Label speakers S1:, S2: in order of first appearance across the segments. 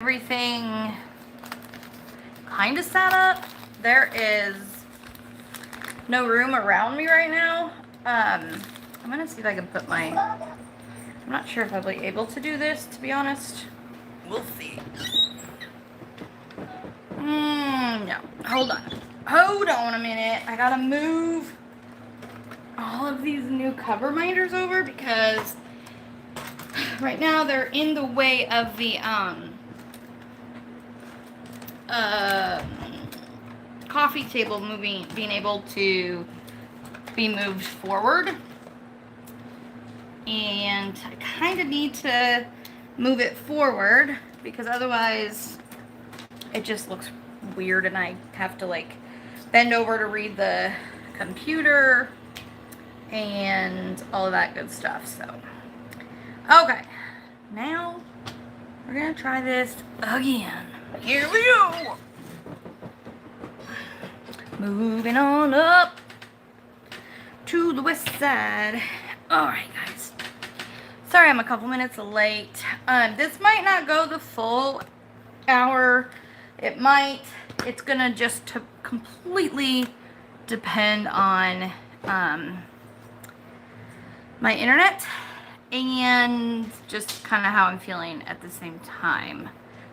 S1: Everything kind of set up. There is no room around me right now. I'm gonna see if I can put my, I'm not sure if I'll be able to do this, to be honest. We'll see. No, hold on a minute. I gotta move all of these new cover minders over because right now they're in the way of the coffee table being able to be moved forward, and I kind of need to move it forward because otherwise it just looks weird and I have to like bend over to read the computer and all of that good stuff. So okay, now we're gonna try this again. Here we go. Moving on up to the west side. Alright, guys. Sorry I'm a couple minutes late. This might not go the full hour. It might. It's gonna just completely depend on my internet and just kind of how I'm feeling at the same time.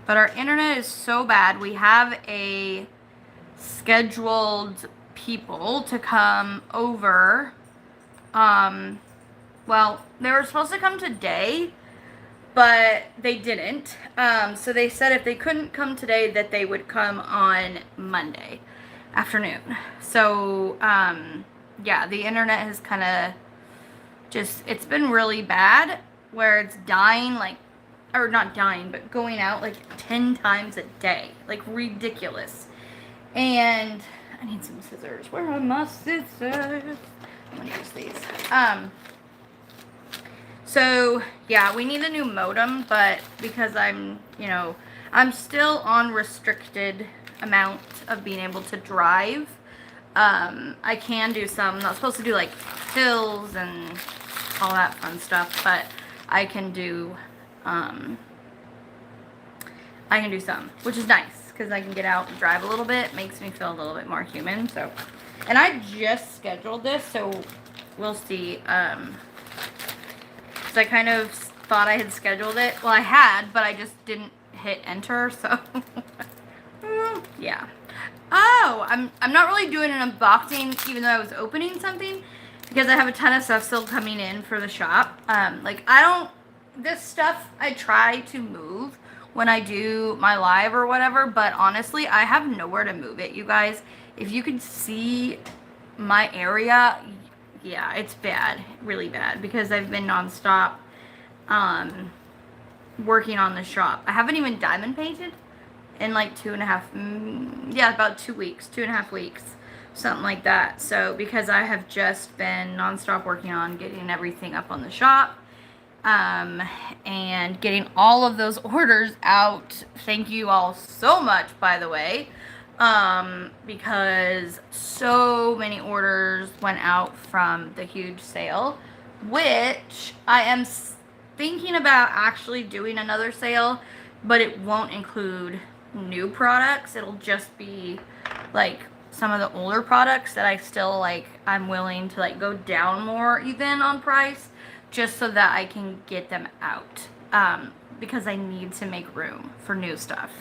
S1: But our internet is so bad. We have a scheduled people to come over. Well, they were supposed to come today, but they didn't. So they said if they couldn't come today, that they would come on Monday afternoon. So, yeah, the internet has kind of just, it's been really bad where it's dying, like, or not dying, but going out like 10 times a day. Like, ridiculous. And I need some scissors. Where are my scissors? I'm gonna use these. So yeah, we need a new modem, but because I'm still on restricted amount of being able to drive. I can do some. I'm not supposed to do like hills and all that fun stuff, but I can do some, which is nice because I can get out and drive a little bit. Makes me feel a little bit more human. So, and I just scheduled this, so we'll see. So I kind of thought I had scheduled it. Well, I had, but I just didn't hit enter, so yeah. Oh, I'm not really doing an unboxing even though I was opening something because I have a ton of stuff still coming in for the shop. This stuff I try to move when I do my live or whatever, but honestly, I have nowhere to move it, you guys. If you could see my area, yeah, it's bad, really bad, because I've been nonstop working on the shop. I haven't even diamond painted in like about 2 weeks, 2.5 weeks, something like that. So because I have just been nonstop working on getting everything up on the shop, and getting all of those orders out. Thank you all so much, by the way, because so many orders went out from the huge sale, which I am thinking about actually doing another sale, but it won't include new products. It'll just be like some of the older products that I still like. I'm willing to like go down more even on price just so that I can get them out, because I need to make room for new stuff.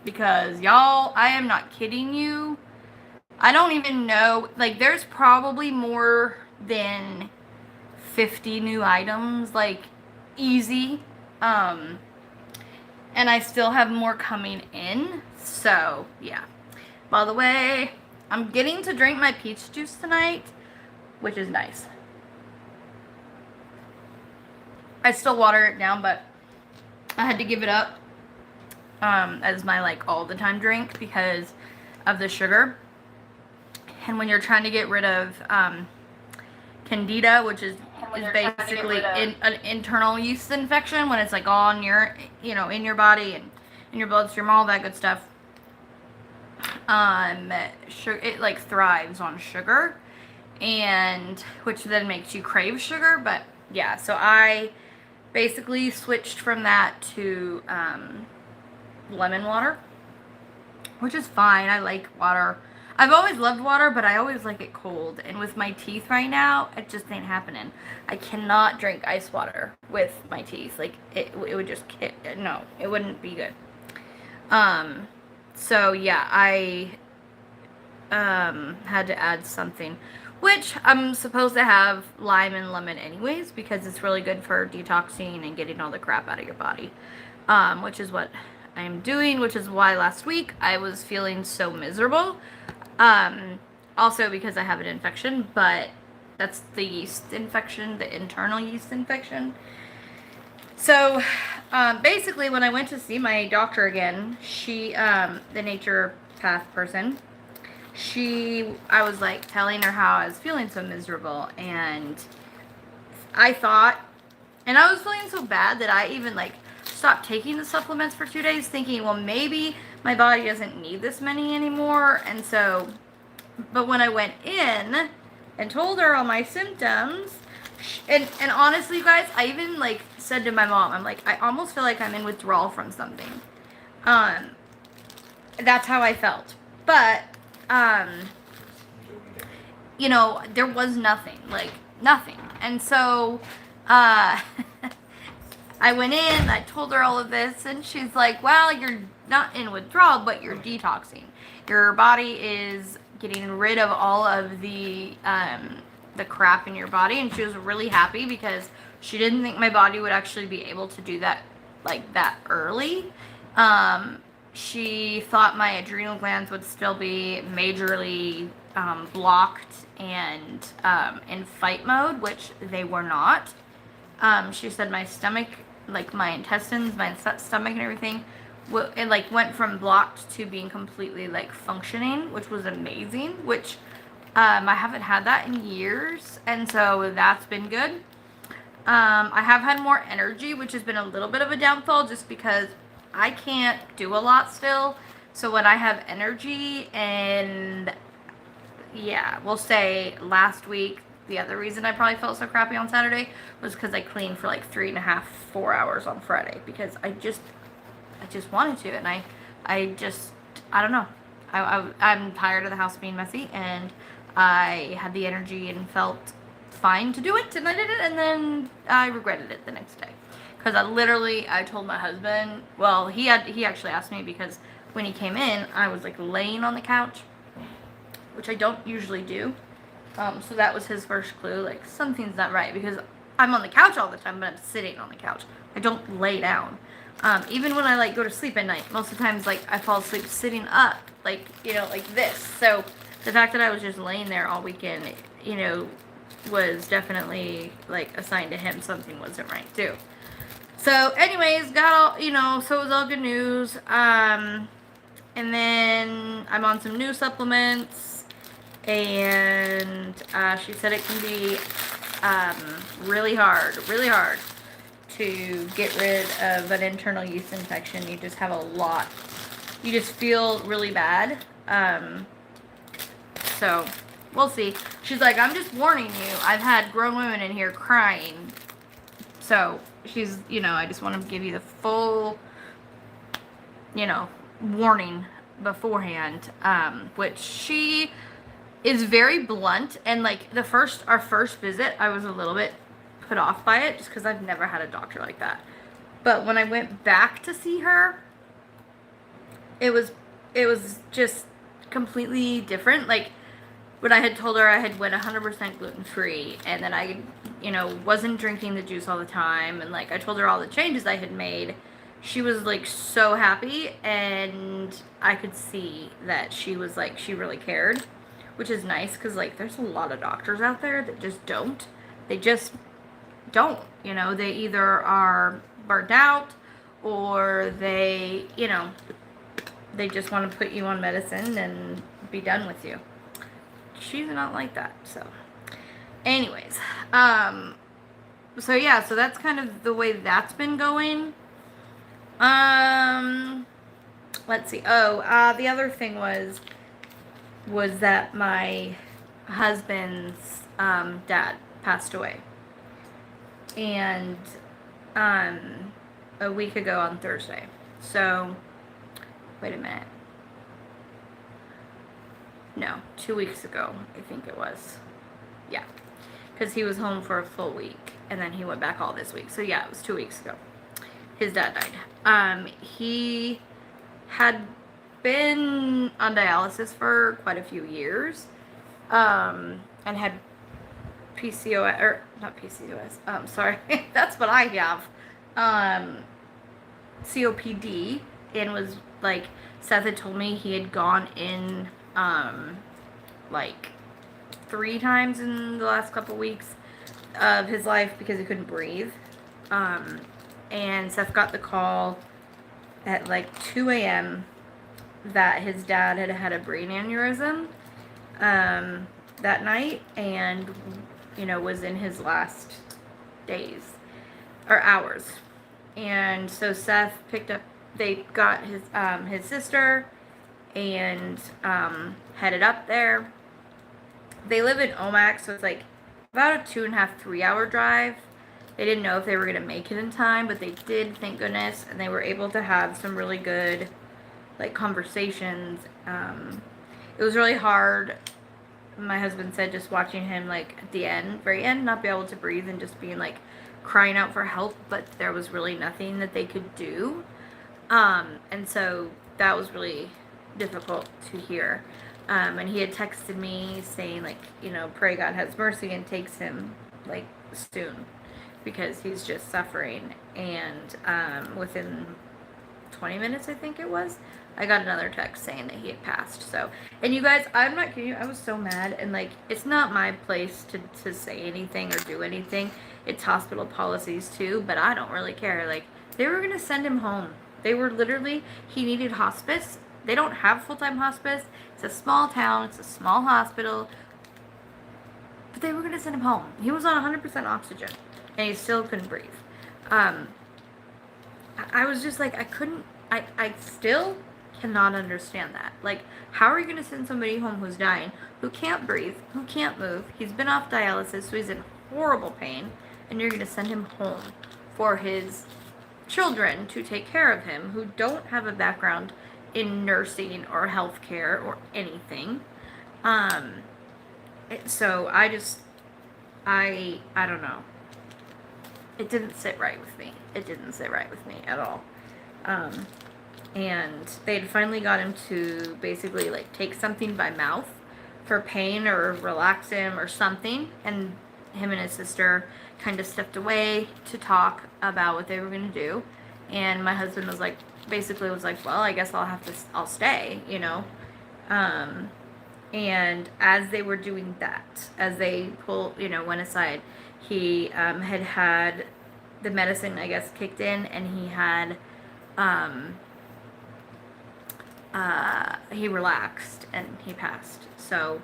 S1: Because y'all, I am not kidding you. I don't even know, like there's probably more than 50 new items, like easy. And I still have more coming in. So yeah. By the way, I'm getting to drink my peach juice tonight, which is nice. I still water it down, but I had to give it up as my like all the time drink because of the sugar. And when you're trying to get rid of candida, which is basically an internal yeast infection, when it's like all in your, in your body and in your bloodstream, all that good stuff. Sugar, it like thrives on sugar, and which then makes you crave sugar. But yeah, so I basically switched from that to lemon water, which is fine. I like water. I've always loved water, but I always like it cold. And with my teeth right now, it just ain't happening. I cannot drink ice water with my teeth. Like, it would just, no, it wouldn't be good. So yeah, I had to add something, which I'm supposed to have lime and lemon anyways, because it's really good for detoxing and getting all the crap out of your body, which is what I'm doing, which is why last week I was feeling so miserable, also because I have an infection, but that's the yeast infection, the internal yeast infection. So, basically, when I went to see my doctor again, she, the naturopath person, I was like telling her how I was feeling so miserable, and I thought, and I was feeling so bad that I even like stopped taking the supplements for 2 days, thinking, well, maybe my body doesn't need this many anymore. And so, but when I went in and told her all my symptoms, and honestly, you guys, I even like said to my mom, I'm like, I almost feel like I'm in withdrawal from something. That's how I felt. But you know, there was nothing, like nothing. And so I went in, I told her all of this, and she's like, well, you're not in withdrawal, but you're detoxing. Your body is getting rid of all of the crap in your body. And she was really happy because she didn't think my body would actually be able to do that like that early. She thought my adrenal glands would still be majorly blocked and in fight mode, which they were not. She said my stomach, like my intestines, my stomach and everything, it like went from blocked to being completely like functioning, which was amazing, which I haven't had that in years, and so that's been good. I have had more energy, which has been a little bit of a downfall just because I can't do a lot still. So when I have energy, and yeah, we'll say last week, the other reason I probably felt so crappy on Saturday was because I cleaned for like 3.5, 4 hours on Friday because I just wanted to, and I don't know. I'm tired of the house being messy, and I had the energy and felt fine to do it, and I did it, and then I regretted it the next day. Because I told my husband, well, he actually asked me because when he came in, I was like laying on the couch, which I don't usually do. So that was his first clue, like something's not right, because I'm on the couch all the time, but I'm sitting on the couch. I don't lay down. Even when I like go to sleep at night, most of the times like I fall asleep sitting up, like, you know, like this. So the fact that I was just laying there all weekend, you know, was definitely like a sign to him something wasn't right too. So anyways, got all, you know, so it was all good news. And then I'm on some new supplements, and she said it can be really hard to get rid of an internal yeast infection. You just have a lot. You just feel really bad. So we'll see. She's like, I'm just warning you. I've had grown women in here crying. So she's, you know, I just want to give you the full, you know, warning beforehand. Which she is very blunt, and like our first visit, I was a little bit put off by it just because I've never had a doctor like that. But when I went back to see her, it was just completely different. Like when I had told her I had went 100% gluten-free, and then I, you know, wasn't drinking the juice all the time, and like I told her all the changes I had made, she was like so happy, and I could see that she was like, she really cared, which is nice because like there's a lot of doctors out there that just don't. They just don't, you know, they either are burnt out or they, you know, they just want to put you on medicine and be done with you. She's not like that. So anyways, so yeah, so that's kind of the way that's been going. Let's see. The other thing was that my husband's dad passed away. And a week ago on Thursday. So, wait a minute. No, 2 weeks ago, I think it was. Yeah. Because he was home for a full week, and then he went back all this week. So, yeah, it was 2 weeks ago. His dad died. He had been on dialysis for quite a few years, and had PCOS, or not PCOS, sorry, that's what I have, COPD, and was, like, Seth had told me he had gone in, like, 3 times in the last couple weeks of his life because he couldn't breathe, and Seth got the call at, like, 2 a.m. that his dad had had a brain aneurysm, that night, and, you know, was in his last days, or hours. And so Seth picked up, they got his sister, and, headed up there. They live in Omak, so it's like about a 2.5, 3-hour drive. They didn't know if they were going to make it in time, but they did, thank goodness, and they were able to have some really good, like, conversations. It was really hard, my husband said, just watching him, like, at the end, very end, not be able to breathe and just being, like, crying out for help, but there was really nothing that they could do. And so that was really difficult to hear. And he had texted me saying, like, you know, pray God has mercy and takes him, like, soon, because he's just suffering. And within 20 minutes, I think it was, I got another text saying that he had passed. So, and you guys, I'm not kidding you, I was so mad, and, like, it's not my place to say anything or do anything. It's hospital policies too, but I don't really care. Like, they were gonna send him home. They were literally, he needed hospice. They don't have full-time hospice. It's a small town, it's a small hospital, but they were gonna send him home. He was on 100% oxygen, and he still couldn't breathe. I was just like, I still cannot understand that. Like, how are you going to send somebody home who's dying, who can't breathe, who can't move, he's been off dialysis, so he's in horrible pain, and you're going to send him home for his children to take care of him, who don't have a background in nursing or healthcare or anything. So I don't know. It didn't sit right with me. It didn't sit right with me at all. And they'd finally got him to basically, like, take something by mouth for pain or relax him or something. And him and his sister kind of stepped away to talk about what they were going to do. And my husband was like, basically was like, well, I guess I'll stay, you know. And as they were doing that, as they went aside, he had the medicine, I guess, kicked in, and he had, he relaxed, and he passed. So,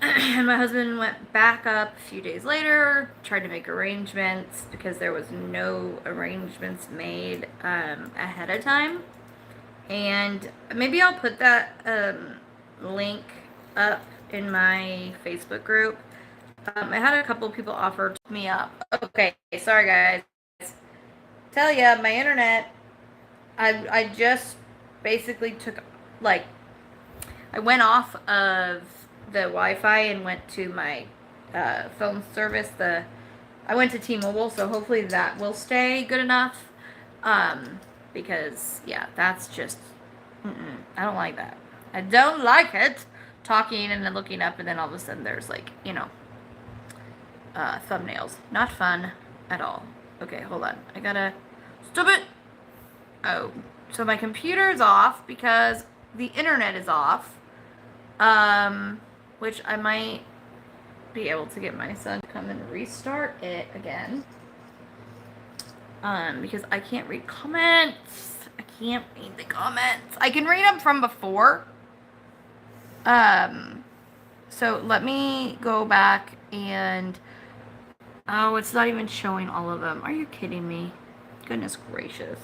S1: and my husband went back up a few days later, tried to make arrangements, because there was no arrangements made ahead of time. And maybe I'll put that link up in my Facebook group. I had a couple people offer me up. Okay, sorry guys. Tell ya, my internet, I just basically took, like, I went off of the Wi-Fi and went to my phone service. I went to T-Mobile, so hopefully that will stay good enough. Because, yeah, that's just, I don't like that. I don't like it. Talking and then looking up, and then all of a sudden there's, like, thumbnails. Not fun at all. Okay, hold on. I gotta stop it. Oh, so my computer's off because the internet is off. Which I might be able to get my son to come and restart it again. Because I can't read comments. I can't read the comments. I can read them from before. So let me go back and, oh, it's not even showing all of them. Are you kidding me? Goodness gracious.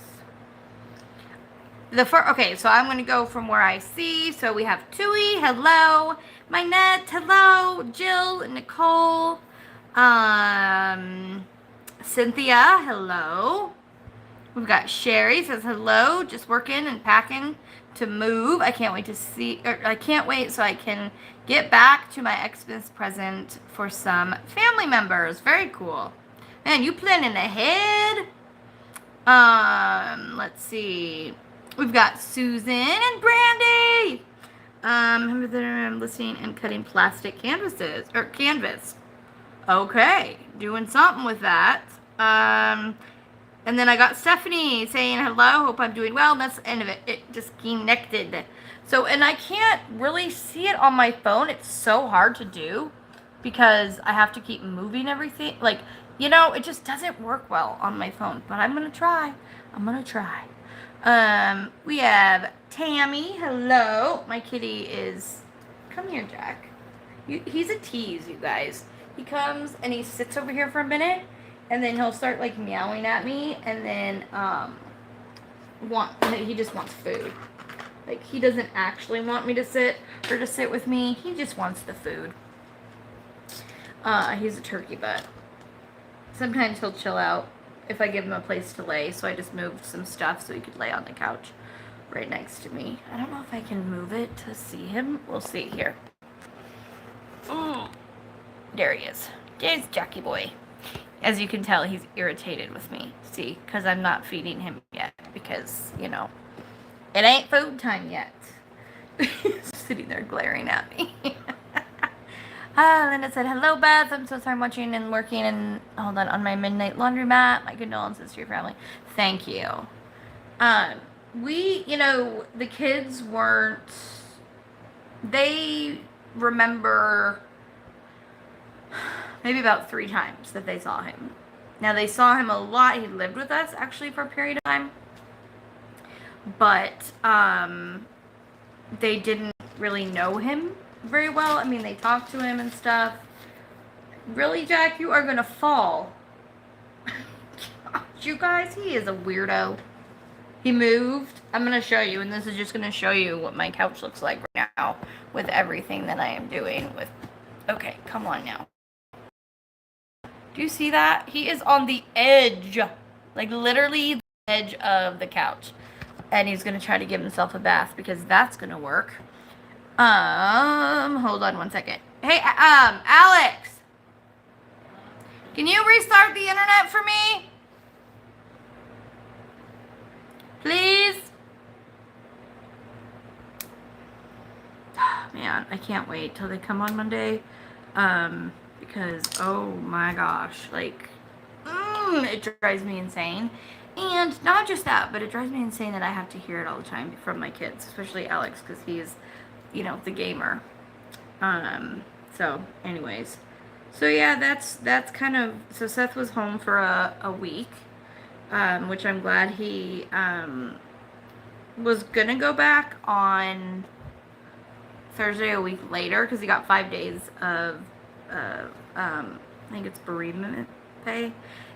S1: Okay, so I'm going to go from where I see. So we have Tui, hello. Minette, hello. Jill, Nicole. Cynthia, hello. We've got Sherry says hello, just working and packing to move. I can't wait to see, or I can't wait so I can get back to my Xmas present for some family members. Very cool. Man, you planning ahead. Let's see. We've got Susan and Brandy. I'm listening and cutting plastic canvases, or canvas. Okay, doing something with that. And then I got Stephanie saying hello, hope I'm doing well. And that's the end of it. It just connected. So, and I can't really see it on my phone. It's so hard to do because I have to keep moving everything. Like, you know, it just doesn't work well on my phone. But I'm going to try. We have Tammy. Hello. My kitty is... Come here, Jack. He's a tease, you guys. He comes and he sits over here for a minute. And then he'll start, like, meowing at me. And then, he just wants food. Like, he doesn't actually want me to sit or to sit with me. He just wants the food. He's a turkey butt. Sometimes he'll chill out if I give him a place to lay. So I just moved some stuff so he could lay on the couch right next to me. I don't know if I can move it to see him. We'll see here. There he is. There's Jackie boy. As you can tell, he's irritated with me. See, because I'm not feeding him yet. Because, you know, it ain't food time yet. He's sitting there glaring at me. Linda said, hello, Beth. I'm so sorry I'm watching and working and, hold on my midnight laundromat. My condolences to your family. Thank you. You know, the kids weren't, they remember maybe about 3 times that they saw him. Now, they saw him a lot. He lived with us, actually, for a period of time. But, they didn't really know him very well. I mean, they talked to him and stuff. Really, Jack? You are going to fall. Gosh, you guys, he is a weirdo. He moved. I'm going to show you, and this is just going to show you what my couch looks like right now with everything that I am doing with... Okay, come on now. Do you see that? He is on the edge. Like, literally the edge of the couch. And he's going to try to give himself a bath because that's going to work. Hold on one second. Hey, Alex. Can you restart the internet for me? Please? Man, I can't wait till they come on Monday. Because, oh my gosh, like, it drives me insane. And not just that, but it drives me insane that I have to hear it all the time from my kids, especially Alex, because he's, you know, the gamer. So, anyways. So, yeah, that's kind of, so Seth was home for a week, which I'm glad he, was gonna go back on Thursday a week later, because he got 5 days of, I think it's bereavement pay.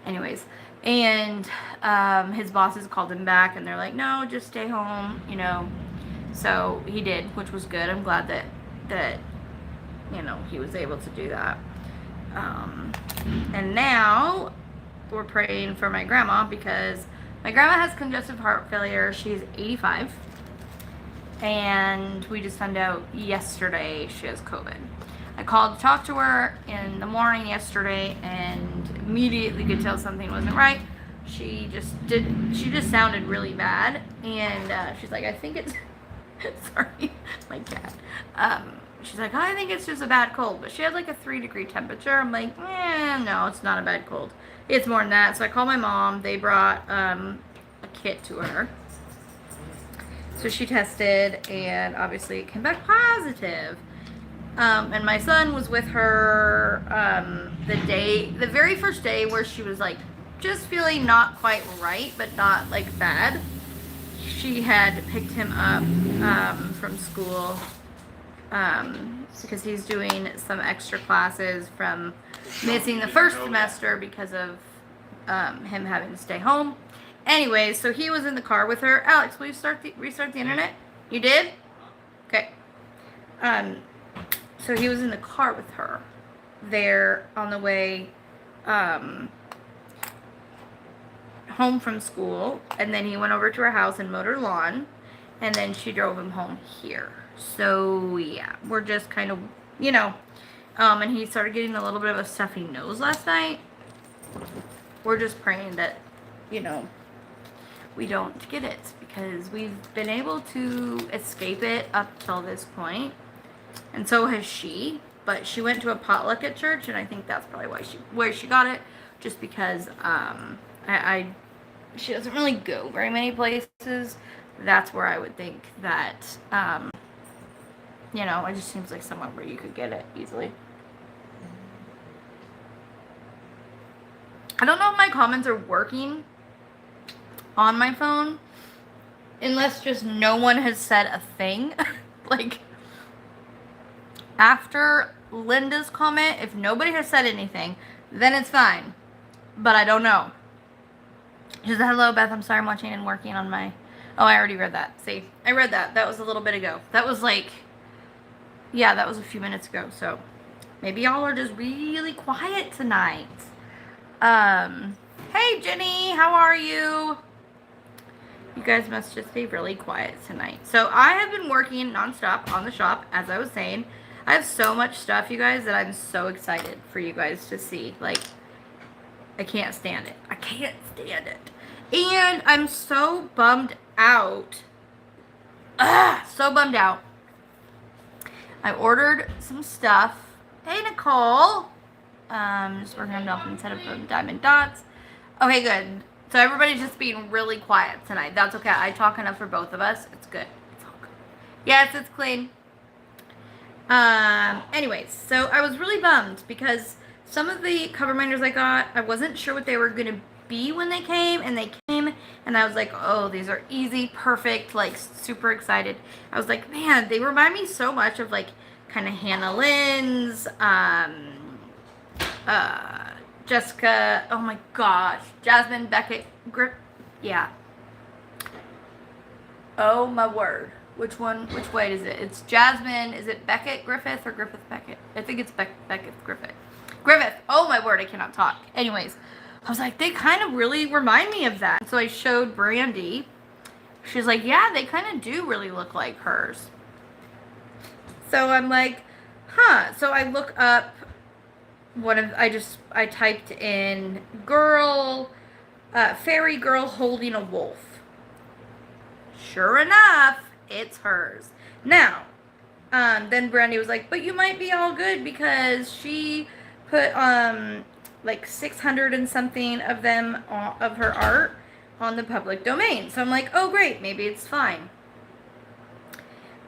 S1: Anyways, and his bosses called him back, and they're like, no, just stay home, you know. So he did, which was good. I'm glad that you know, he was able to do that. And now we're praying for my grandma, because my grandma has congestive heart failure. She's 85. And we just found out yesterday she has COVID. I called to talk to her in the morning yesterday and immediately could tell something wasn't right. She just sounded really bad. And she's like, I think it's, sorry, my cat. She's like, I think it's just a bad cold. But she had like a 3-degree temperature. I'm like, no, it's not a bad cold. It's more than that. So I called my mom. They brought a kit to her. So she tested, and obviously it came back positive. And my son was with her the very first day where she was like just feeling not quite right, but not like bad. She had picked him up from school because he's doing some extra classes from missing the first semester because of him having to stay home. Anyway, so he was in the car with her. Alex, will you restart the internet? You did? Okay. So he was in the car with her there on the way home from school, and then he went over to her house and mowed her lawn, and then she drove him home here. So yeah, we're just kind of, you know, and he started getting a little bit of a stuffy nose last night. We're just praying that, you know, we don't get it, because we've been able to escape it up till this point, and so has she. But she went to a potluck at church, and I think that's probably where she got it, just because she doesn't really go very many places. That's where I would think that, you know, it just seems like somewhere where you could get it easily. I don't know if my comments are working on my phone, unless just no one has said a thing. Like, after Linda's comment, if nobody has said anything, then it's fine. But I don't know. She said, hello, Beth. I'm sorry I'm watching and working on my... Oh, I already read that. See, I read that. That was a little bit ago. That was like... Yeah, that was a few minutes ago. So, maybe y'all are just really quiet tonight. Hey, Jenny. How are you? You guys must just be really quiet tonight. So, I have been working nonstop on the shop, as I was saying. I have so much stuff, you guys, that I'm so excited for you guys to see. Like, I can't stand it. I can't stand it. And I'm so bummed out. So bummed out. I ordered some stuff. Hey, Nicole. Just working on dolphin instead of diamond dots. Okay, good. So everybody's just being really quiet tonight. That's okay. I talk enough for both of us. It's good. It's all good. Yes, it's clean. Anyways, so I was really bummed because some of the cover minders I got, I wasn't sure what they were going to be when they came, and they came, and I was like, oh, these are easy, perfect, like, super excited. I was like, man, they remind me so much of, like, kind of Hannah Lynn's, Jessica, oh my gosh, Jasmine Beckett, yeah. Oh my word. Which way is it? It's Jasmine, is it Beckett Griffith or Griffith Beckett? I think it's Beckett Griffith. Griffith, oh my word, I cannot talk. Anyways, I was like, they kind of really remind me of that. So I showed Brandy. She's like, yeah, they kind of do really look like hers. So I'm like, huh. So I look up I typed in fairy girl holding a wolf. Sure enough, it's hers. Now, then Brandy was like, but you might be all good because she put, like 600 and something of them, of her art on the public domain. So I'm like, oh great, maybe it's fine.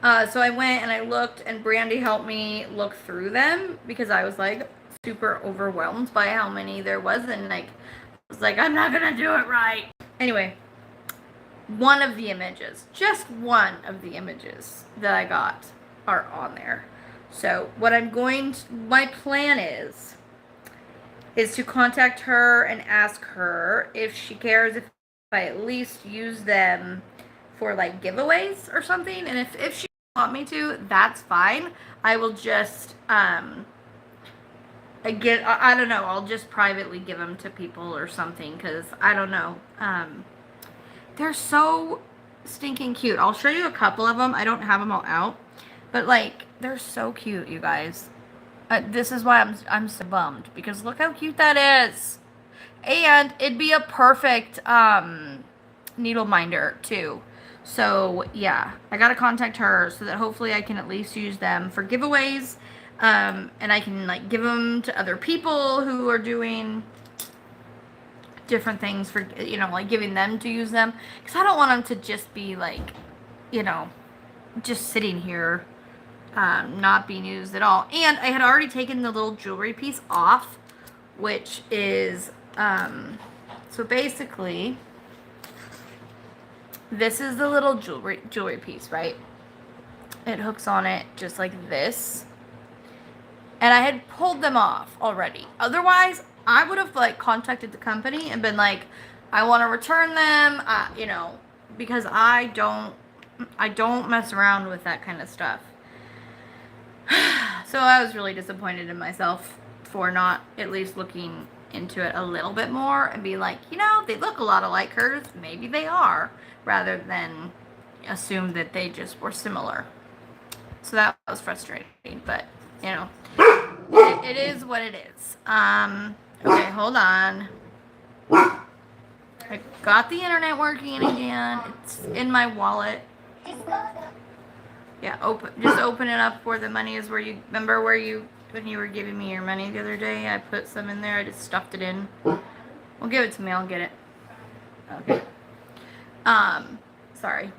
S1: So I went and I looked, and Brandy helped me look through them because I was like super overwhelmed by how many there was, and like, I was like, I'm not gonna do it right. Anyway, one of the images, just one of the images that I got are on there. So what my plan is to contact her and ask her if she cares if I at least use them for like giveaways or something. And if she want me to, that's fine. I will just, I don't know, I'll just privately give them to people or something, because I don't know. They're so stinking cute. I'll show you a couple of them. I don't have them all out, but like, they're so cute, you guys. This is why I'm so bummed, because look how cute that is. And it'd be a perfect needle minder too. So yeah, I gotta contact her so that hopefully I can at least use them for giveaways, and I can like give them to other people who are doing different things for, you know, like giving them to use them, because I don't want them to just be like, you know, just sitting here not being used at all. And I had already taken the little jewelry piece off, which is so basically this is the little jewelry piece, right? It hooks on it just like this, and I had pulled them off already. Otherwise I would have like contacted the company and been like, I want to return them, you know, because I don't mess around with that kind of stuff. So I was really disappointed in myself for not at least looking into it a little bit more and be like, you know, they look a lot alike hers. Maybe they are, rather than assume that they just were similar. So that was frustrating, but you know, it is what it is. Okay, hold on. I got the internet working again. It's in my wallet. Yeah, just open it up where the money is. Where you remember where you, when you were giving me your money the other day, I put some in there. I just stuffed it in. Well, give it to me. I'll get it. Okay. Sorry.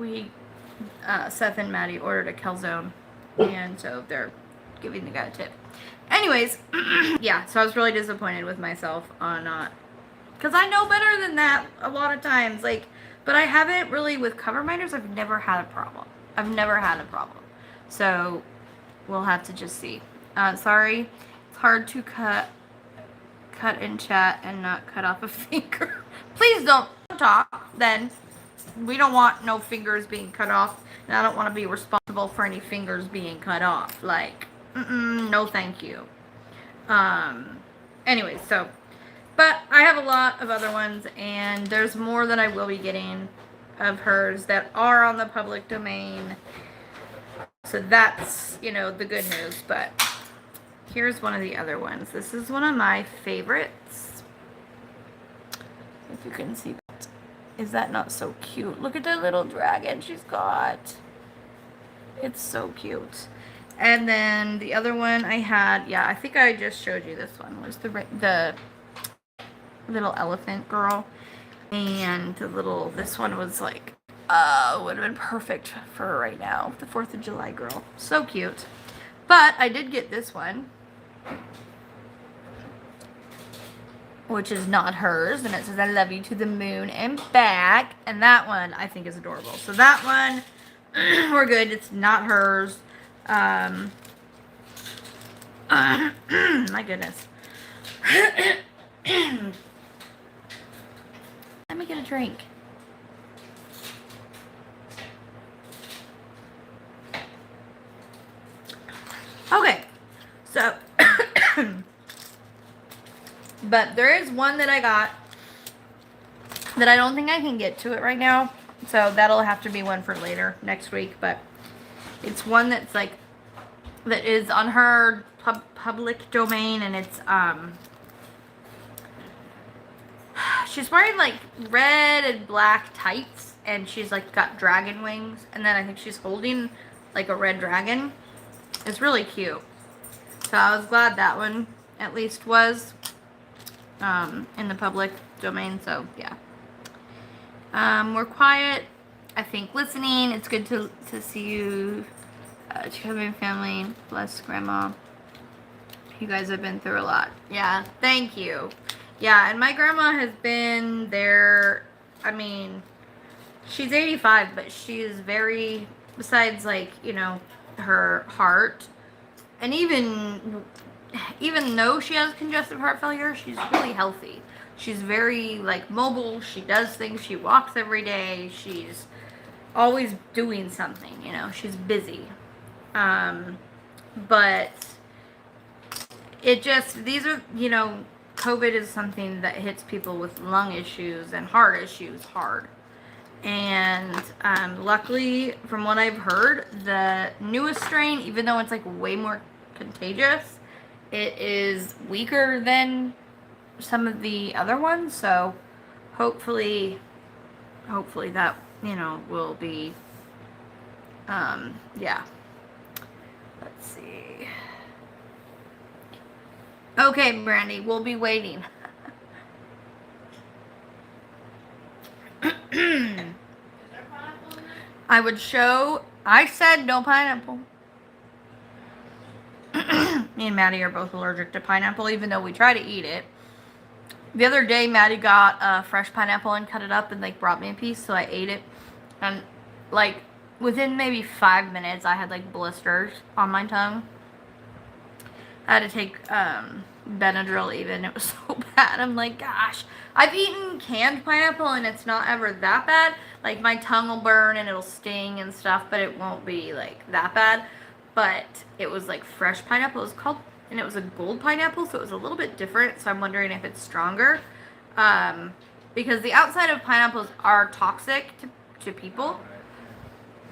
S1: Seth and Maddie ordered a calzone, and so they're giving the guy a tip. Anyways, yeah. So I was really disappointed with myself on not, because I know better than that a lot of times. Like, but I haven't really with cover minders. I've never had a problem. So we'll have to just see. Sorry, it's hard to cut in chat and not cut off a finger. Please don't talk then. We don't want no fingers being cut off, and I don't want to be responsible for any fingers being cut off. Like, no thank you. Anyways, so, but I have a lot of other ones, and there's more that I will be getting of hers that are on the public domain. So that's, you know, the good news. But here's one of the other ones. This is one of my favorites. If you can see that. Is that not so cute? Look at the little dragon she's got. It's so cute. And then the other one I had, yeah, I think I just showed you this one, was the little elephant girl. And this one was like, would have been perfect for right now. The 4th of July girl. So cute. But I did get this one, which is not hers. And it says, I love you to the moon and back. And that one I think is adorable. So that one, we're good. It's not hers. My goodness. Let me get a drink. Okay, so, but there is one that I got that I don't think I can get to it right now, so that'll have to be one for later, next week, but it's one that's like, that is on her public domain, and it's, she's wearing like red and black tights, and she's like got dragon wings, and then I think she's holding like a red dragon. It's really cute. So I was glad that one at least was in the public domain. So yeah. We're quiet. I think listening. It's good to see you. Children, family. Bless Grandma. You guys have been through a lot. Yeah. Thank you. Yeah. And my grandma has been there. I mean, she's 85, but she is very, besides like, you know, her heart, and even though she has congestive heart failure, she's really healthy. She's very like mobile. She does things. She walks every day. She's always doing something, you know. She's busy. But it just, these are, you know, COVID is something that hits people with lung issues and heart issues hard. And luckily, from what I've heard, the newest strain, even though it's like way more contagious, it is weaker than some of the other ones. So hopefully that, you know, will be, yeah. Let's see. Okay, Brandy, we'll be waiting. I would show, I said no pineapple. Me and Maddie are both allergic to pineapple, even though we try to eat it. The other day, Maddie got a fresh pineapple and cut it up and like brought me a piece, so I ate it. And like within maybe 5 minutes, I had like blisters on my tongue. I had to take Benadryl even. It was so bad. I'm like, gosh. I've eaten canned pineapple and it's not ever that bad. Like my tongue will burn and it'll sting and stuff, but it won't be like that bad. But it was like fresh pineapple. It was called and it was a gold pineapple, so it was a little bit different. So I'm wondering if it's stronger, because the outside of pineapples are toxic to people,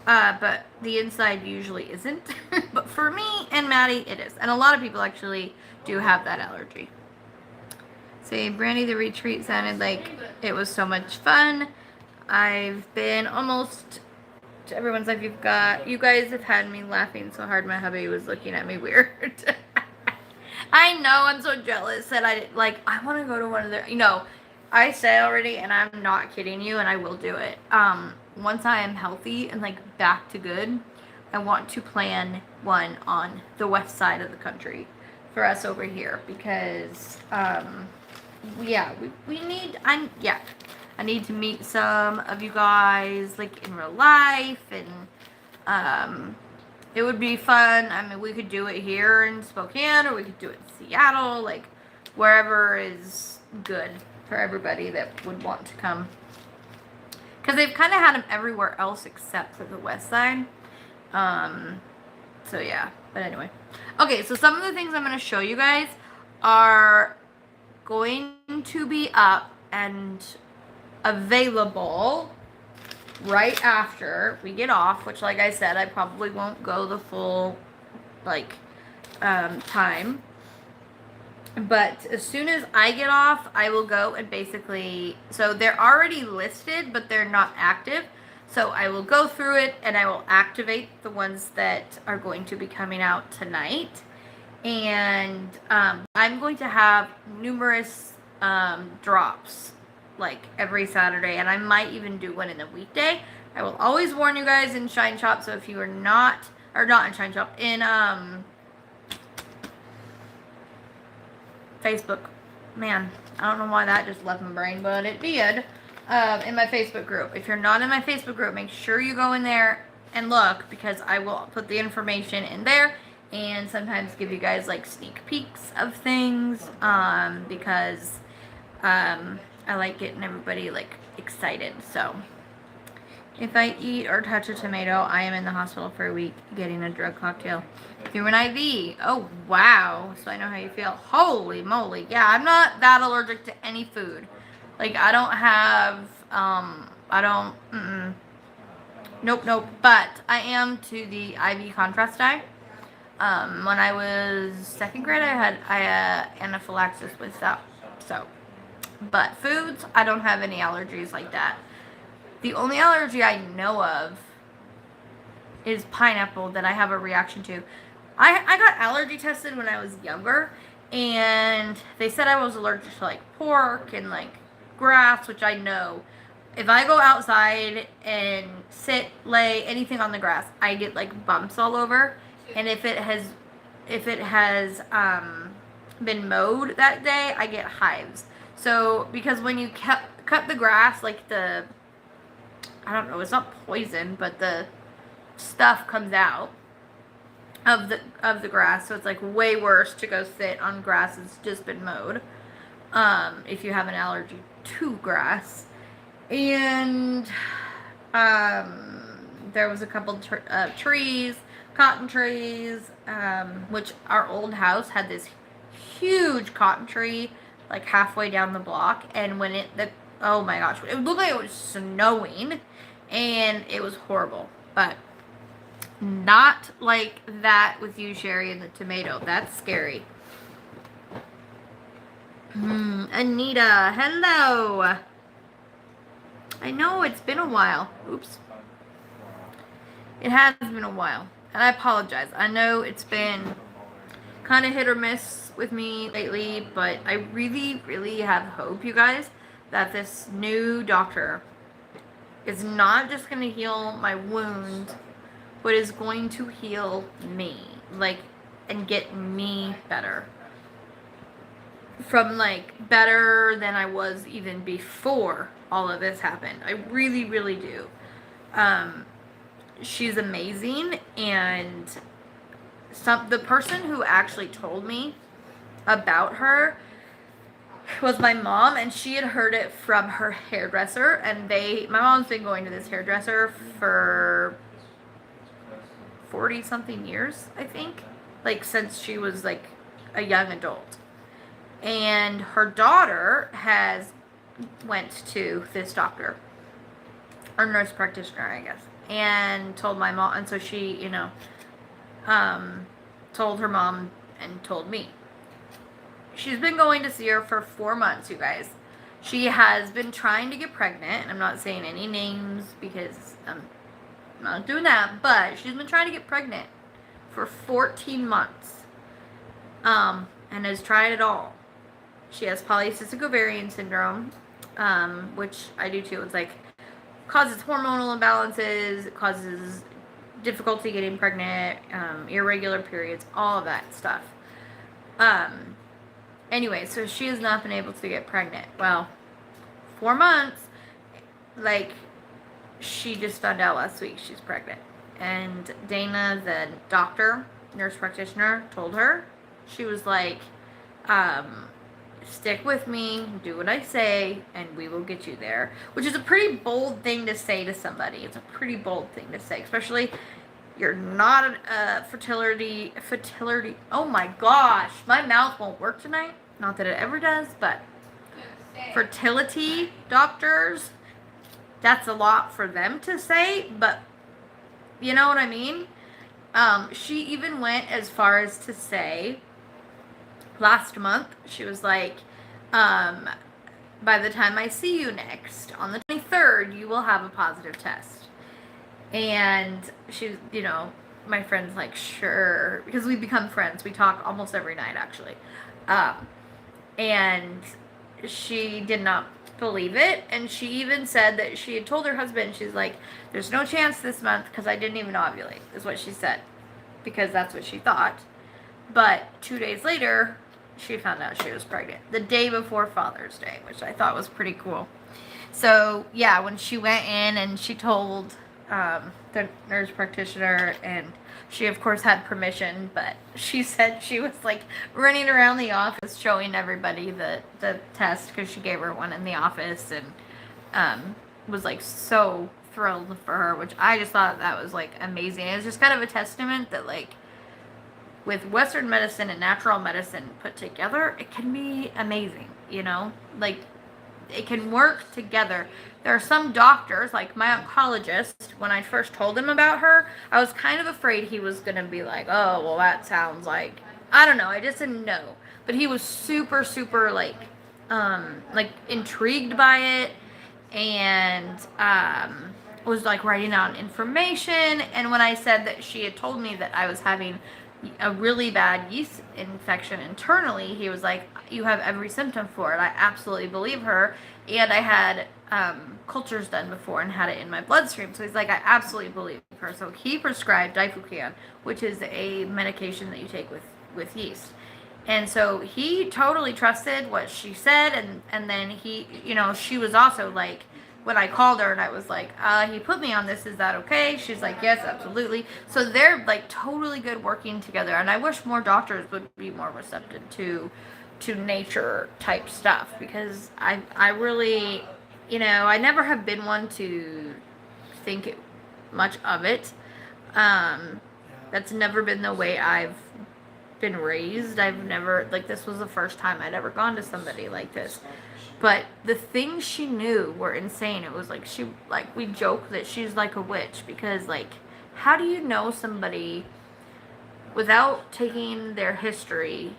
S1: but the inside usually isn't. But for me and Maddie, it is, and a lot of people actually do have that allergy. Say, Brandy, the retreat sounded like it was so much fun. I've been almost to everyone's life. You guys have had me laughing so hard my hubby was looking at me weird. I know, I'm so jealous that I want to go to one of their, I say already, and I'm not kidding you, and I will do it. Once I am healthy and like back to good, I want to plan one on the west side of the country for us over here, because we need, I need to meet some of you guys like in real life, and it would be fun. I mean, we could do it here in Spokane, or we could do it in Seattle, like wherever is good for everybody that would want to come. Because they've kind of had them everywhere else except for the west side. So yeah, but anyway. Okay, so some of the things I'm going to show you guys are going to be up and available right after we get off, which, like I said, I probably won't go the full time, but as soon as I get off, I will go and basically, so they're already listed but they're not active, so I will go through it and I will activate the ones that are going to be coming out tonight. And I'm going to have numerous drops like every Saturday, and I might even do one in the weekday. I will always warn you guys in Shine Shop, so if you are not in Shine Shop, in Facebook, man, I don't know why that just left my brain, but it did. In my Facebook group, if you're not in my Facebook group, make sure you go in there and look, because I will put the information in there, and sometimes give you guys like sneak peeks of things, because I like getting everybody like excited. So if I eat or touch a tomato, I am in the hospital for a week getting a drug cocktail through an IV. Oh wow, so I know how you feel. Holy moly. Yeah, I'm not that allergic to any food. Like, I don't have nope, but I am to the IV contrast dye. When I was second grade, I had anaphylaxis with that. So, but foods, I don't have any allergies like that. The only allergy I know of is pineapple that I have a reaction to. I got allergy tested when I was younger, and they said I was allergic to like pork and like grass, which I know. If I go outside and lay anything on the grass, I get like bumps all over. And if it has been mowed that day, I get hives. So, because when you cut the grass, like I don't know, it's not poison, but the stuff comes out of the grass. So it's like way worse to go sit on grass that's just been mowed, if you have an allergy to grass. And there was a couple trees, cotton trees, which our old house had this huge cotton tree like halfway down the block, and when oh my gosh, it looked like it was snowing, and it was horrible. But not like that with you, Sherry, and the tomato. That's scary. Anita, hello. I know it's been a while. Oops. It has been a while, and I apologize. I know it's been kind of hit or miss with me lately, but I really, really have hope, you guys, that this new doctor is not just going to heal my wound, but is going to heal me, like, and get me better. From, like, better than I was even before all of this happened. I really, really do. She's amazing, and the person who actually told me about her was my mom, and she had heard it from her hairdresser, and my mom's been going to this hairdresser for 40 something years, I think, like since she was like a young adult. And her daughter went to this doctor, or nurse practitioner, I guess, and told my mom, and so she, told her mom and told me. She's been going to see her for 4 months, you guys. She has been trying to get pregnant, and I'm not saying any names because I'm not doing that, but she's been trying to get pregnant for 14 months, and has tried it all. She has polycystic ovarian syndrome, which I do too. It's like, causes hormonal imbalances, it causes difficulty getting pregnant, irregular periods, all of that stuff. Anyway, so she has not been able to get pregnant. Well, 4 months, like, she just found out last week she's pregnant. And Dana, the doctor, nurse practitioner, told her, she was like, stick with me, do what I say, and we will get you there. Which is a pretty bold thing to say to somebody. It's a pretty bold thing to say, especially you're not a fertility, oh my gosh, my mouth won't work tonight. Not that it ever does, but fertility doctors, that's a lot for them to say, but you know what I mean? She even went as far as to say, last month, she was like, by the time I see you next, on the 23rd, you will have a positive test. And she's, my friend's like, sure, because we become friends. We talk almost every night, actually. And she did not believe it, and she even said that she had told her husband, she's like, there's no chance this month because I didn't even ovulate, is what she said, because that's what she thought. But 2 days later, she found out she was pregnant, the day before Father's Day, which I thought was pretty cool. So yeah, when she went in and she told the nurse practitioner, and she of course had permission, but she said she was like running around the office showing everybody the test, because she gave her one in the office, and was like so thrilled for her, which I just thought that was like amazing. It was just kind of a testament that, like, with Western medicine and natural medicine put together, it can be amazing, like, it can work together. There are some doctors, like my oncologist, when I first told him about her, I was kind of afraid he was going to be like, oh, well, that sounds like, I don't know, I just didn't know. But he was super, super, like intrigued by it, and was, like, writing out information. And when I said that she had told me that I was having a really bad yeast infection internally, he was like, you have every symptom for it. I absolutely believe her, and I had cultures done before and had it in my bloodstream. So he's like, I absolutely believe her. So he prescribed Diflucan, which is a medication that you take with yeast. And so he totally trusted what she said, and then he, she was also like, when I called her and I was like, he put me on this, is that okay? She's like, yes, absolutely. So they're, like, totally good working together, and I wish more doctors would be more receptive to nature type stuff, because I really, I never have been one to think much of it. That's never been the way I've been raised. I've never, like, this was the first time I'd ever gone to somebody like this. But the things she knew were insane. It was like, we joke that she's like a witch, because, like, how do you know somebody without taking their history?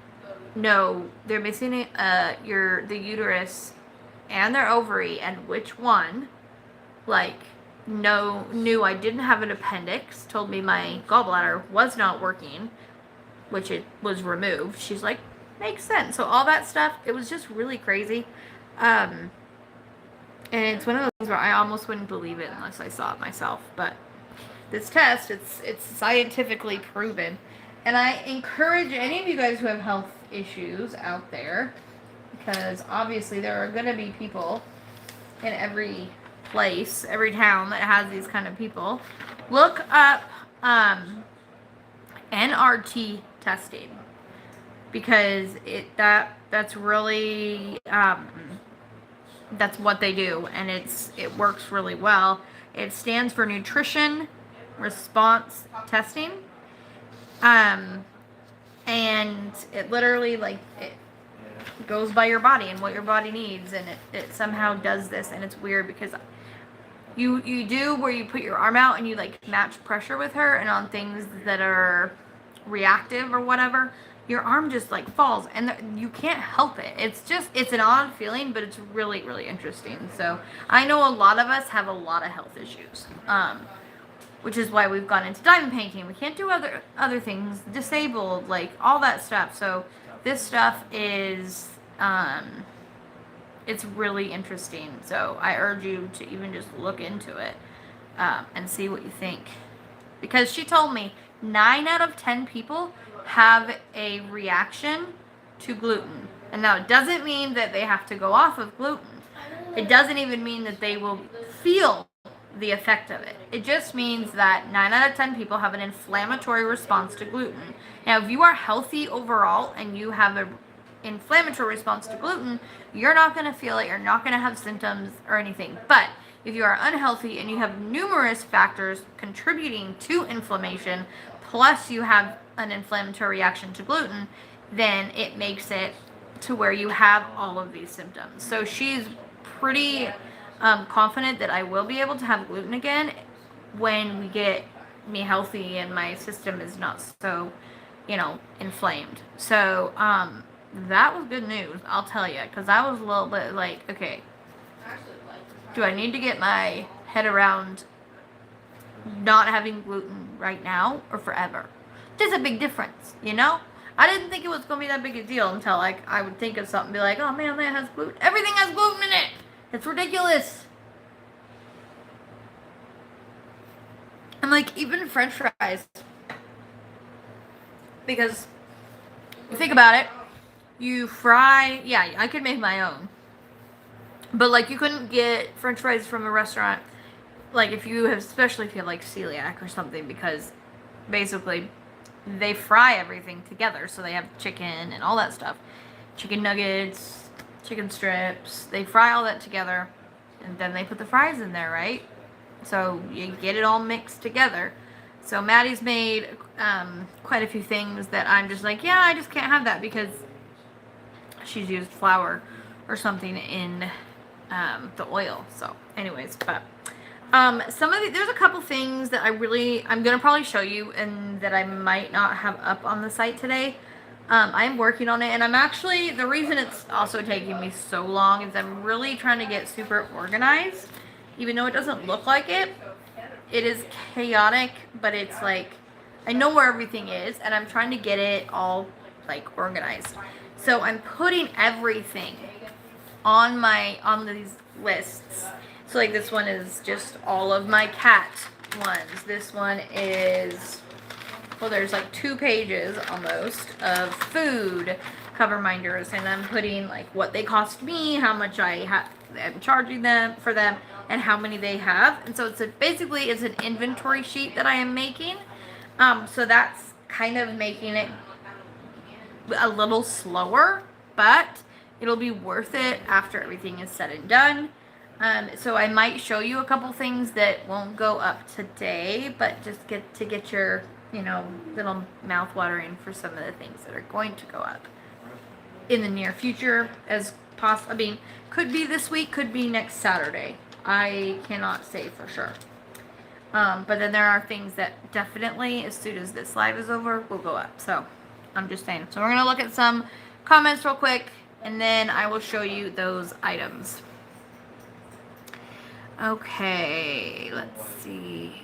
S1: No, they're missing the uterus and their ovary, and which one? Like, knew I didn't have an appendix, told me my gallbladder was not working, which it was removed. She's like, makes sense. So all that stuff, it was just really crazy. And it's one of those things where I almost wouldn't believe it unless I saw it myself. But this test, it's scientifically proven. And I encourage any of you guys who have health issues out there, because obviously there are going to be people in every place, every town that has these kind of people. Look up NRT testing, because that's really that's what they do, and it works really well. It stands for Nutrition Response Testing. and it literally, like, it goes by your body and what your body needs, and it somehow does this. And it's weird because you do where you put your arm out and you like match pressure with her, and on things that are reactive or whatever, your arm just like falls, and you can't help it. It's an odd feeling, but it's really, really interesting. So I know a lot of us have a lot of health issues, which is why we've gone into diamond painting. We can't do other things, disabled, like all that stuff. So this stuff is it's really interesting. So I urge you to even just look into it and see what you think, because she told me 9 out of 10 people have a reaction to gluten. And now it doesn't mean that they have to go off of gluten. It doesn't even mean that they will feel the effect of it. It just means that 9 out of 10 people have an inflammatory response to gluten. Now, if you are healthy overall and you have an inflammatory response to gluten, you're not going to feel it. You're not going to have symptoms or anything. But if you are unhealthy and you have numerous factors contributing to inflammation, plus you have an inflammatory reaction to gluten, then it makes it to where you have all of these symptoms. So she's pretty confident that I will be able to have gluten again when we get me healthy and my system is not so, inflamed. So that was good news, I'll tell you, because I was a little bit like, okay, do I need to get my head around not having gluten right now or forever? There's a big difference, I didn't think it was going to be that big a deal until, like, I would think of something and be like, oh man, that has gluten. Everything has gluten in it. It's ridiculous. And, like, even French fries. Because, you think about it, you fry, yeah, I could make my own. But, like, you couldn't get French fries from a restaurant, like, especially if you have, like, celiac or something, because basically they fry everything together. So they have chicken and all that stuff. Chicken nuggets, chicken strips. They fry all that together, and then they put the fries in there, right? So you get it all mixed together. So Maddie's made quite a few things that I'm just like, yeah, I just can't have that because she's used flour or something in the oil. So anyways, but there's a couple things that I'm going to probably show you and that I might not have up on the site today. I'm working on it, and the reason it's also taking me so long is I'm really trying to get super organized, even though it doesn't look like it. It is chaotic, but it's like, I know where everything is, and I'm trying to get it all, like, organized. So I'm putting everything on these lists. So, like, this one is just all of my cat ones. This one is, well, there's like 2 pages almost of food cover minders, and I'm putting like what they cost me, how much I'm charging them for them, and how many they have. And so basically it's an inventory sheet that I am making. So that's kind of making it a little slower, but it'll be worth it after everything is said and done. So I might show you a couple things that won't go up today, but just get your, little mouth watering for some of the things that are going to go up in the near future as possible. I mean, could be this week, could be next Saturday. I cannot say for sure. But then there are things that definitely, as soon as this live is over, will go up. So I'm just saying. So we're going to look at some comments real quick, and then I will show you those items. Okay, let's see.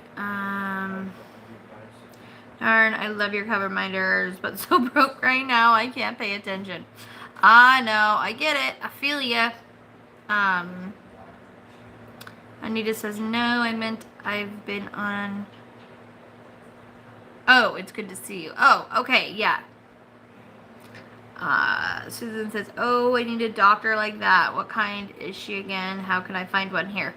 S1: Darn, I love your cover minders, but so broke right now, I can't pay attention. I know, I get it, I feel ya. Anita says, no, I meant I've been on. Oh, it's good to see you. Oh, okay, yeah. Susan says, oh, I need a doctor like that. What kind is she again? How can I find one here?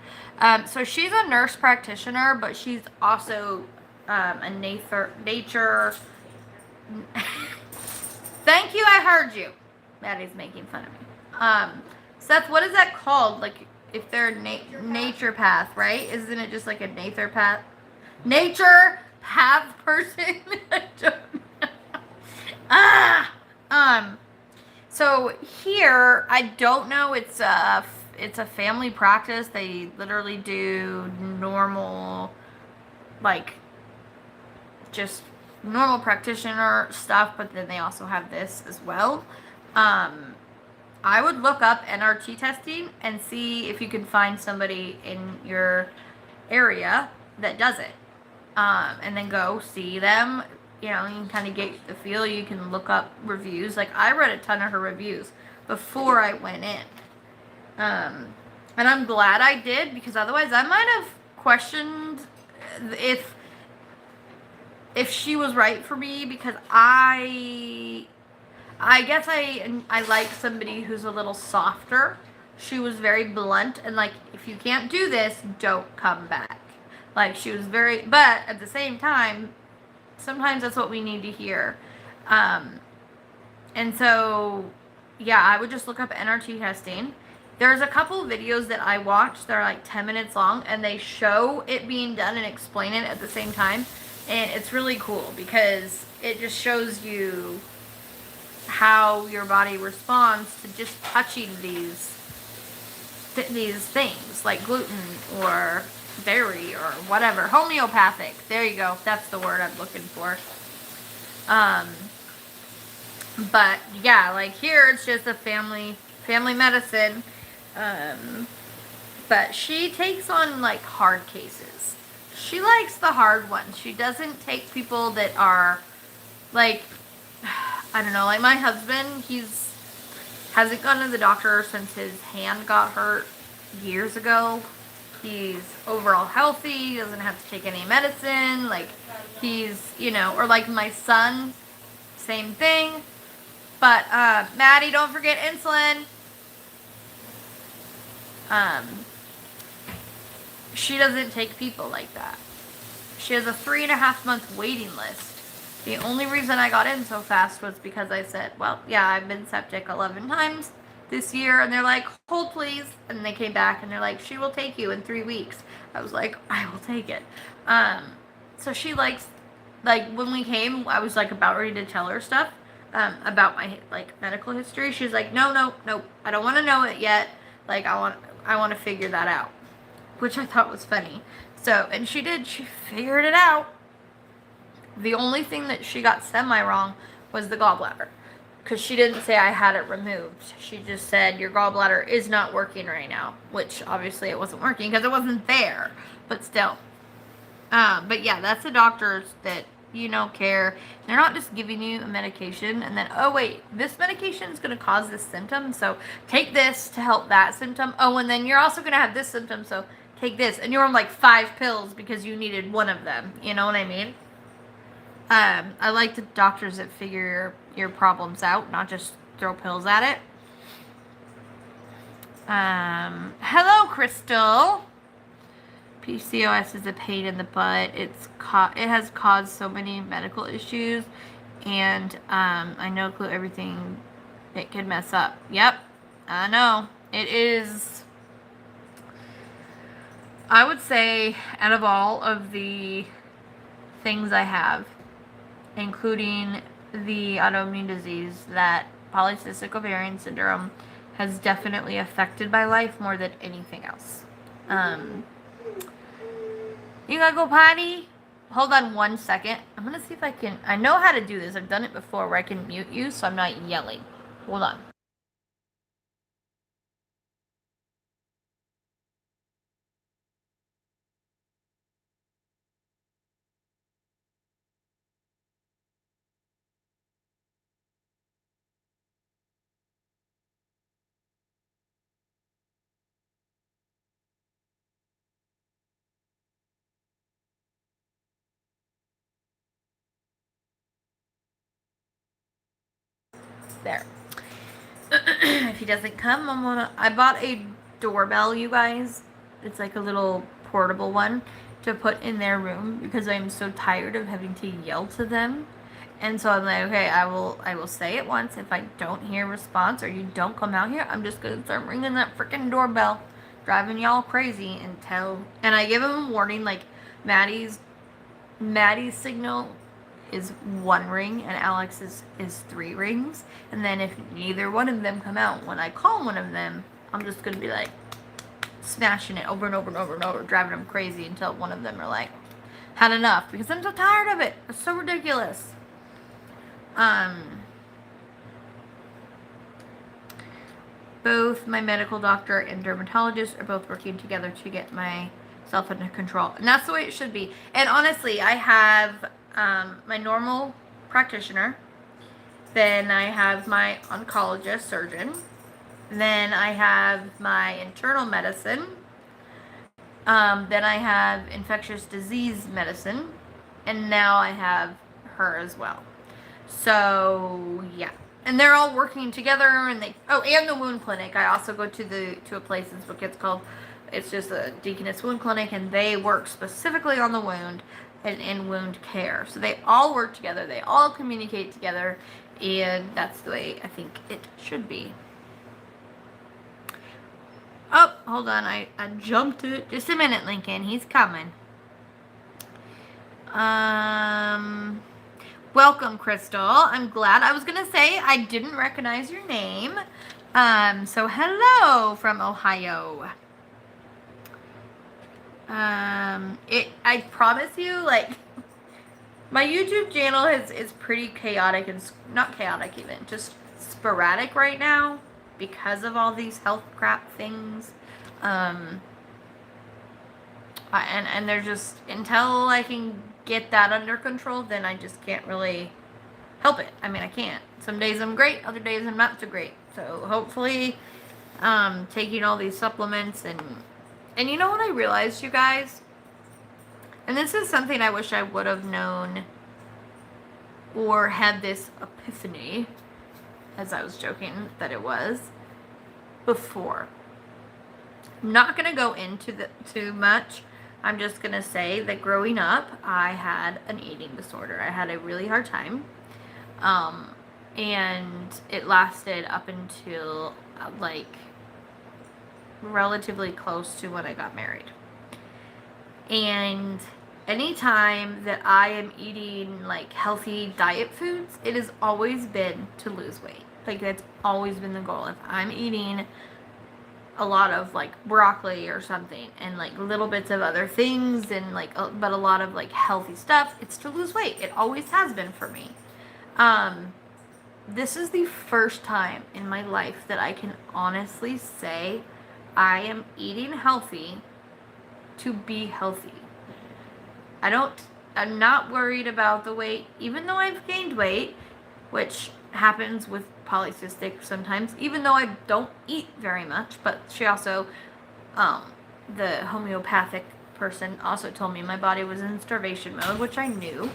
S1: So she's a nurse practitioner, but she's also a nature. Thank you, I heard you. Maddie's making fun of me. Seth, what is that called? Like, if they're nature path, right? Isn't it just like a nature path? Nature path person? I don't know. Ah! Um, so here, I don't know, it's a family practice. They literally do normal, like, just normal practitioner stuff, but then they also have this as well. Um, I would look up NRT testing and see if you can find somebody in your area that does it. And then go see them. You know, you can kind of get the feel. You can look up reviews. Like, I read a ton of her reviews before I went in. Um, and I'm glad I did, because otherwise I might have questioned if she was right for me, because I guess I like somebody who's a little softer. She was very blunt and like, if you can't do this, don't come back. Like, she was very, but at the same time, sometimes that's what we need to hear. Um, and so, yeah, I would just look up NRT testing. There's a couple of videos that I watched that are like 10 minutes long, and they show it being done and explain it at the same time. And it's really cool because it just shows you how your body responds to just touching these things like gluten or dairy or whatever. Homeopathic. There you go. That's the word I'm looking for. But yeah, like here it's just a family medicine. But she takes on like hard cases. She likes the hard ones. She doesn't take people that are like, I don't know, like my husband, hasn't gone to the doctor since his hand got hurt years ago. He's overall healthy. He doesn't have to take any medicine. Like, he's, you know, or like my son, same thing. But, Maddie, don't forget insulin. She doesn't take people like that. She has a 3.5 month waiting list. The only reason I got in so fast was because I said, well, yeah, I've been septic 11 times this year. And they're like, hold please. And they came back and they're like, she will take you in 3 weeks. I was like, I will take it. So she likes, like, when we came, I was like about ready to tell her stuff about my like medical history. She's like, no, I don't want to know it yet. Like, I want to figure that out, which I thought was funny. So, and she did. She figured it out. The only thing that she got semi-wrong was the gallbladder, because she didn't say I had it removed. She just said, your gallbladder is not working right now, which obviously it wasn't working because it wasn't there, but still. But yeah, that's the doctors that, you know, care. They're not just giving you a medication and then, oh wait, this medication is going to cause this symptom, so take this to help that symptom. Oh, and then you're also going to have this symptom, so take this. And you're on like 5 pills because you needed one of them. You know what I mean? I like the doctors that figure your problems out, not just throw pills at it. Hello, Crystal. PCOS is a pain in the butt. It has caused so many medical issues, and I know everything it can mess up. Yep, I know. It is. I would say, out of all of the things I have, including the autoimmune disease, that polycystic ovarian syndrome has definitely affected my life more than anything else. You gotta go potty? Hold on 1 second. I'm gonna see if I can. I know how to do this. I've done it before where I can mute you so I'm not yelling. Hold on. There. If he doesn't come, I bought a doorbell, you guys. It's like a little portable one to put in their room because I'm so tired of having to yell to them. And so I'm like, okay, I will say it once. If I don't hear a response or you don't come out here, I'm just gonna start ringing that freaking doorbell, driving y'all crazy and I give him a warning, like Maddie's signal is 1 ring and Alex's is 3 rings. And then if neither one of them come out, when I call one of them, I'm just going to be like smashing it over and over and over and over, driving them crazy until one of them are like, had enough, because I'm so tired of it. It's so ridiculous. Both my medical doctor and dermatologist are both working together to get myself under control. And that's the way it should be. And honestly, I have my normal practitioner. Then I have my oncologist surgeon. Then I have my internal medicine. Then I have infectious disease medicine. And now I have her as well. So, yeah. And they're all working together, and and the wound clinic. I also go to a place in Spokane called, it's just a Deaconess Wound Clinic, and they work specifically on the wound and in wound care. So they all work together, they all communicate together, and that's the way I think it should be. Oh, hold on, I jumped it. Just a minute, Lincoln, he's coming. Welcome, Crystal. I'm glad. I was going to say I didn't recognize your name. So hello from Ohio. I promise you, like, my YouTube channel is pretty chaotic and not chaotic even, just sporadic right now because of all these health crap things. And they're just, until I can get that under control, then I just can't really help it. I mean, I can't. Some days I'm great, other days I'm not so great. So hopefully, taking all these supplements and you know what I realized, you guys? And this is something I wish I would have known or had this epiphany, as I was joking that it was, before. I'm not going to go into too much. I'm just going to say that growing up, I had an eating disorder. I had a really hard time. And it lasted up until, like, relatively close to when I got married. And anytime that I am eating, like, healthy diet foods, it has always been to lose weight. Like, that's always been the goal. If I'm eating a lot of, like, broccoli or something and, like, little bits of other things and, like, but a lot of, like, healthy stuff, it's to lose weight. It always has been for me. This is the first time in my life that I can honestly say I am eating healthy to be healthy. I'm not worried about the weight, even though I've gained weight, which happens with polycystic sometimes, even though I don't eat very much. But she also, the homeopathic person also told me my body was in starvation mode, which I knew.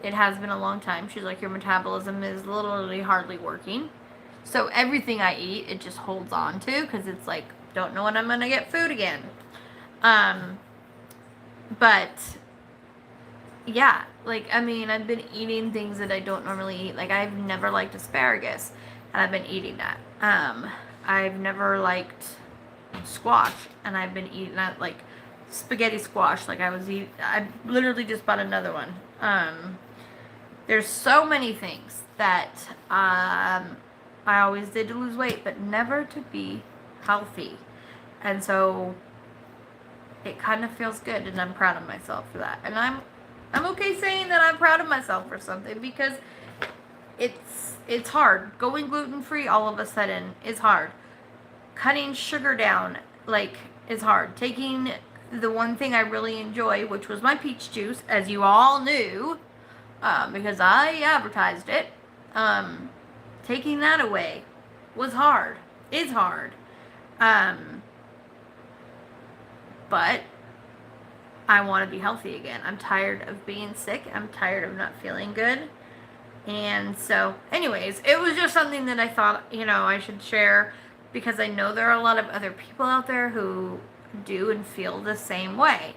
S1: It has been a long time. She's like, your metabolism is literally hardly working. So everything I eat, it just holds on to, because it's like, don't know when I'm going to get food again. But yeah, like, I mean, I've been eating things that I don't normally eat. Like, I've never liked asparagus, and I've been eating that. I've never liked squash, and I've been eating that, like, spaghetti squash. Like, I literally just bought another one. There's so many things that, I always did to lose weight, but never to be healthy. And so it kind of feels good, and I'm proud of myself for that. And I'm okay saying that I'm proud of myself for something, because it's hard. Going gluten-free all of a sudden is hard. Cutting sugar down, like, is hard. Taking the one thing I really enjoy, which was my peach juice, as you all knew, because I advertised it, taking that away was hard. Is hard. But I want to be healthy again. I'm tired of being sick. I'm tired of not feeling good. And so, anyways, it was just something that I thought, I should share, because I know there are a lot of other people out there who do and feel the same way.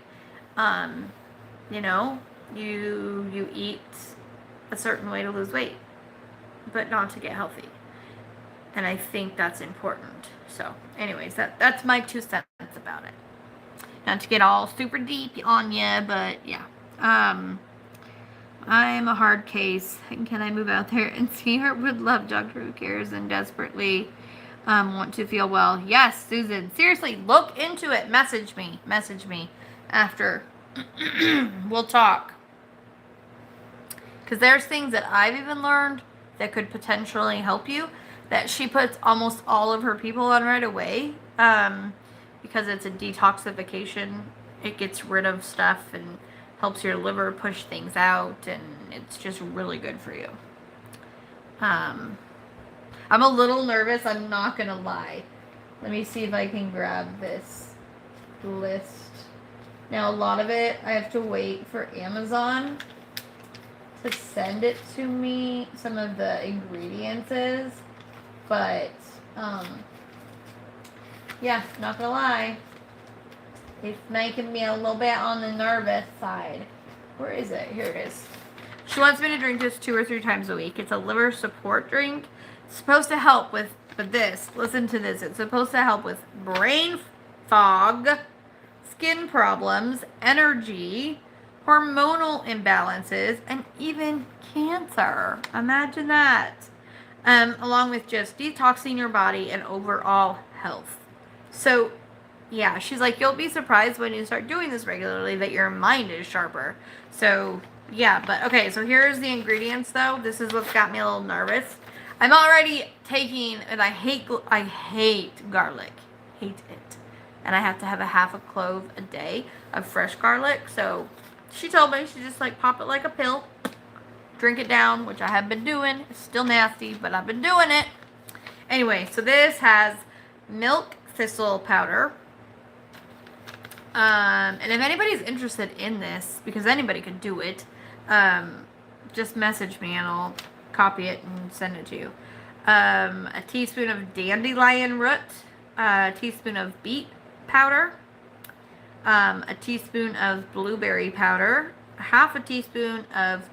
S1: You eat a certain way to lose weight, but not to get healthy. And I think that's important. So, anyways, that's my 2 cents about it. Not to get all super deep on you, but yeah. I'm a hard case. Can I move out there and see her? Would love Doctor Who Cares and desperately want to feel well. Yes, Susan. Seriously, look into it. Message me. Message me after. We'll talk. Because there's things that I've even learned that could potentially help you that she puts almost all of her people on right away. Because it's a detoxification. It gets rid of stuff and helps your liver push things out, and it's just really good for you. I'm a little nervous, I'm not gonna lie. Let me see if I can grab this list. Now, a lot of it, I have to wait for Amazon to send it to me, some of the ingredients is, but, yeah, not gonna lie. It's making me a little bit on the nervous side. Where is it? Here it is. She wants me to drink this 2 or 3 times a week. It's a liver support drink. It's supposed to help with this. Listen to this. It's supposed to help with brain fog, skin problems, energy, hormonal imbalances, and even cancer. Imagine that. Along with just detoxing your body and overall health. So, yeah, she's like, you'll be surprised when you start doing this regularly that your mind is sharper. So, yeah, but okay, so here's the ingredients though. This is what's got me a little nervous. I'm already taking, and I hate garlic. Hate it. And I have to have a half a clove a day of fresh garlic. So, she told me she just like pop it like a pill. Drink it down, which I have been doing. It's still nasty, but I've been doing it. Anyway, so this has milk thistle powder. And if anybody's interested in this, because anybody could do it, just message me and I'll copy it and send it to you. A teaspoon of dandelion root, a teaspoon of beet powder, a teaspoon of blueberry powder, half a teaspoon of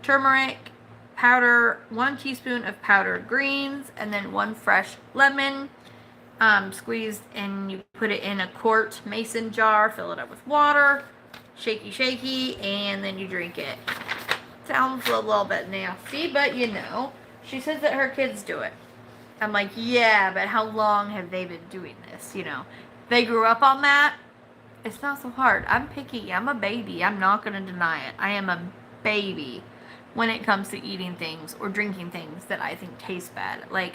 S1: turmeric powder, 1 teaspoon of powdered greens, and then 1 fresh lemon. Squeezed, and you put it in a quart mason jar, fill it up with water, shaky, and then you drink it. Sounds a little bit nasty, but you know, she says that her kids do it. I'm like, yeah, but how long have they been doing this? You know, they grew up on that. It's not so hard. I'm picky. I'm a baby. I'm not going to deny it. I am a baby when it comes to eating things or drinking things that I think taste bad. Like,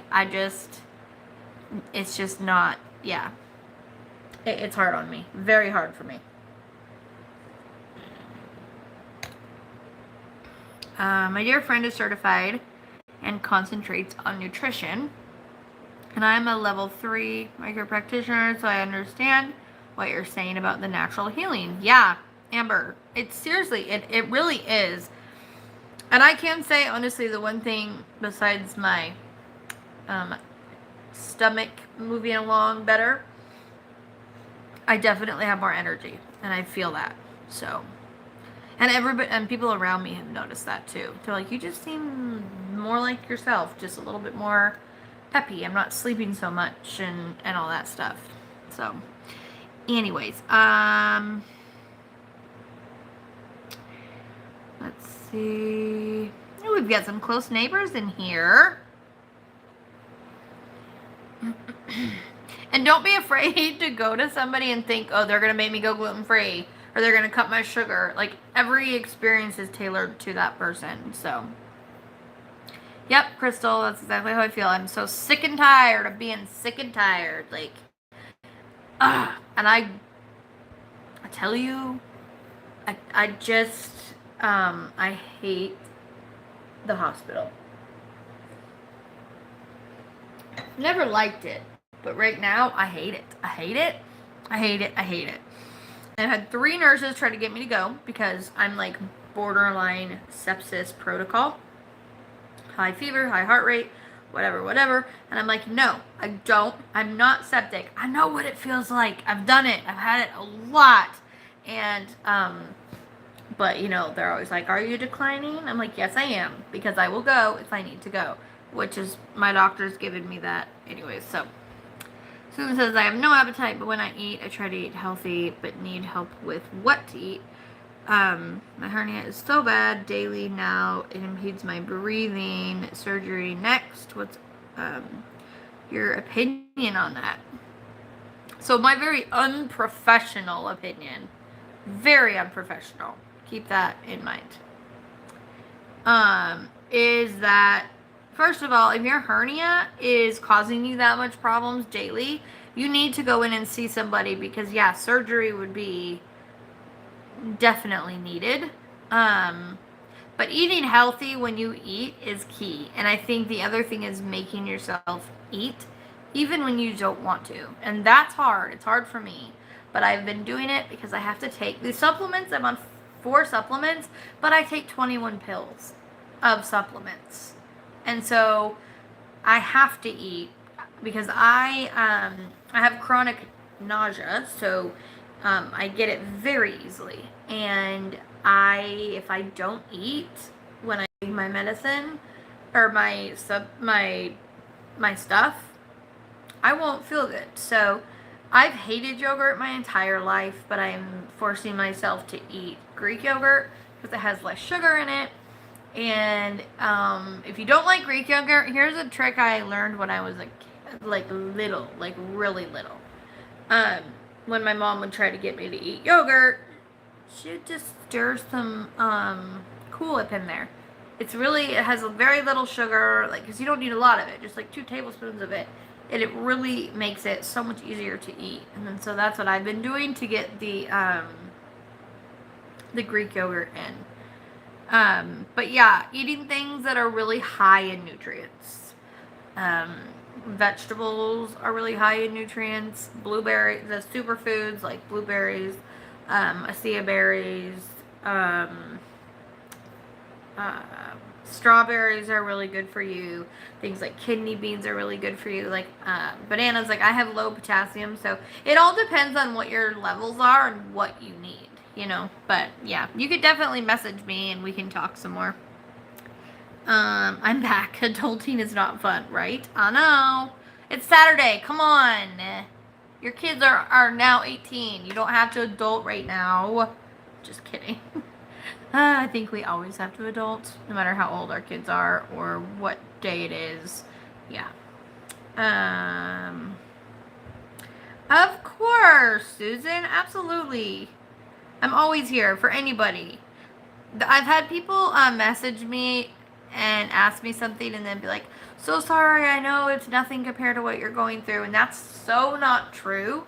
S1: it's just not, yeah. It's hard on me. Very hard for me. My dear friend is certified and concentrates on nutrition. And I'm a level 3 micro practitioner, so I understand what you're saying about the natural healing. Yeah, Amber. It's seriously, it really is. And I can say, honestly, the one thing besides my stomach moving along better, I definitely have more energy, and I feel that. So, and everybody and people around me have noticed that too. They're like, you just seem more like yourself, just a little bit more peppy. I'm not sleeping so much and all that stuff. So, anyways, let's see. Oh, we've got some close neighbors in here. And don't be afraid to go to somebody and think, oh, they're going to make me go gluten-free, or they're going to cut my sugar. Like, every experience is tailored to that person. So, yep, Crystal, that's exactly how I feel. I'm so sick and tired of being sick and tired. Like, and I tell you, I just, I hate the hospital. Never liked it, but right now I hate it. I hate it. I hate it. I hate it. I've had 3 nurses try to get me to go because I'm like borderline sepsis protocol. High fever, high heart rate, whatever. And I'm like, no, I don't. I'm not septic. I know what it feels like. I've done it. I've had it a lot. And, but you know, they're always like, are you declining? I'm like, yes, I am, because I will go if I need to go, which is, my doctor's given me that anyways. So Susan says, I have no appetite, but when I eat, I try to eat healthy, but need help with what to eat. My hernia is so bad daily now. It impedes my breathing. Surgery next. What's your opinion on that? So my very unprofessional opinion, very unprofessional, keep that in mind, is that, first of all, if your hernia is causing you that much problems daily, you need to go in and see somebody, because yeah, surgery would be definitely needed. But eating healthy when you eat is key. And I think the other thing is making yourself eat even when you don't want to. And that's hard. It's hard for me. But I've been doing it because I have to take the supplements. I'm on 4 supplements, but I take 21 pills of supplements. And so I have to eat because I have chronic nausea, so I get it very easily. And if I don't eat when I take my medicine or my stuff, I won't feel good. So I've hated yogurt my entire life, but I'm forcing myself to eat Greek yogurt because it has less sugar in it. And if you don't like Greek yogurt, here's a trick I learned when I was little, like really little. When my mom would try to get me to eat yogurt, she would just stir some Cool Whip in there. It has a very little sugar, because you don't need a lot of it, just like 2 tablespoons of it. And it really makes it so much easier to eat. And then so that's what I've been doing to get the Greek yogurt in. But yeah, eating things that are really high in nutrients. Vegetables are really high in nutrients. Blueberries, the superfoods like blueberries, acai berries, strawberries are really good for you. Things like kidney beans are really good for you. Bananas, I have low potassium, so it all depends on what your levels are and what you need, But yeah, you could definitely message me and we can talk some more. I'm back. Adulting is not fun, right? I know. It's Saturday. Come on. Your kids are now 18. You don't have to adult right now. Just kidding. I think we always have to adult, no matter how old our kids are or what day it is. Yeah. Of course, Susan. Absolutely. I'm always here for anybody. I've had people message me and ask me something and then be like, so sorry, I know it's nothing compared to what you're going through. And that's so not true.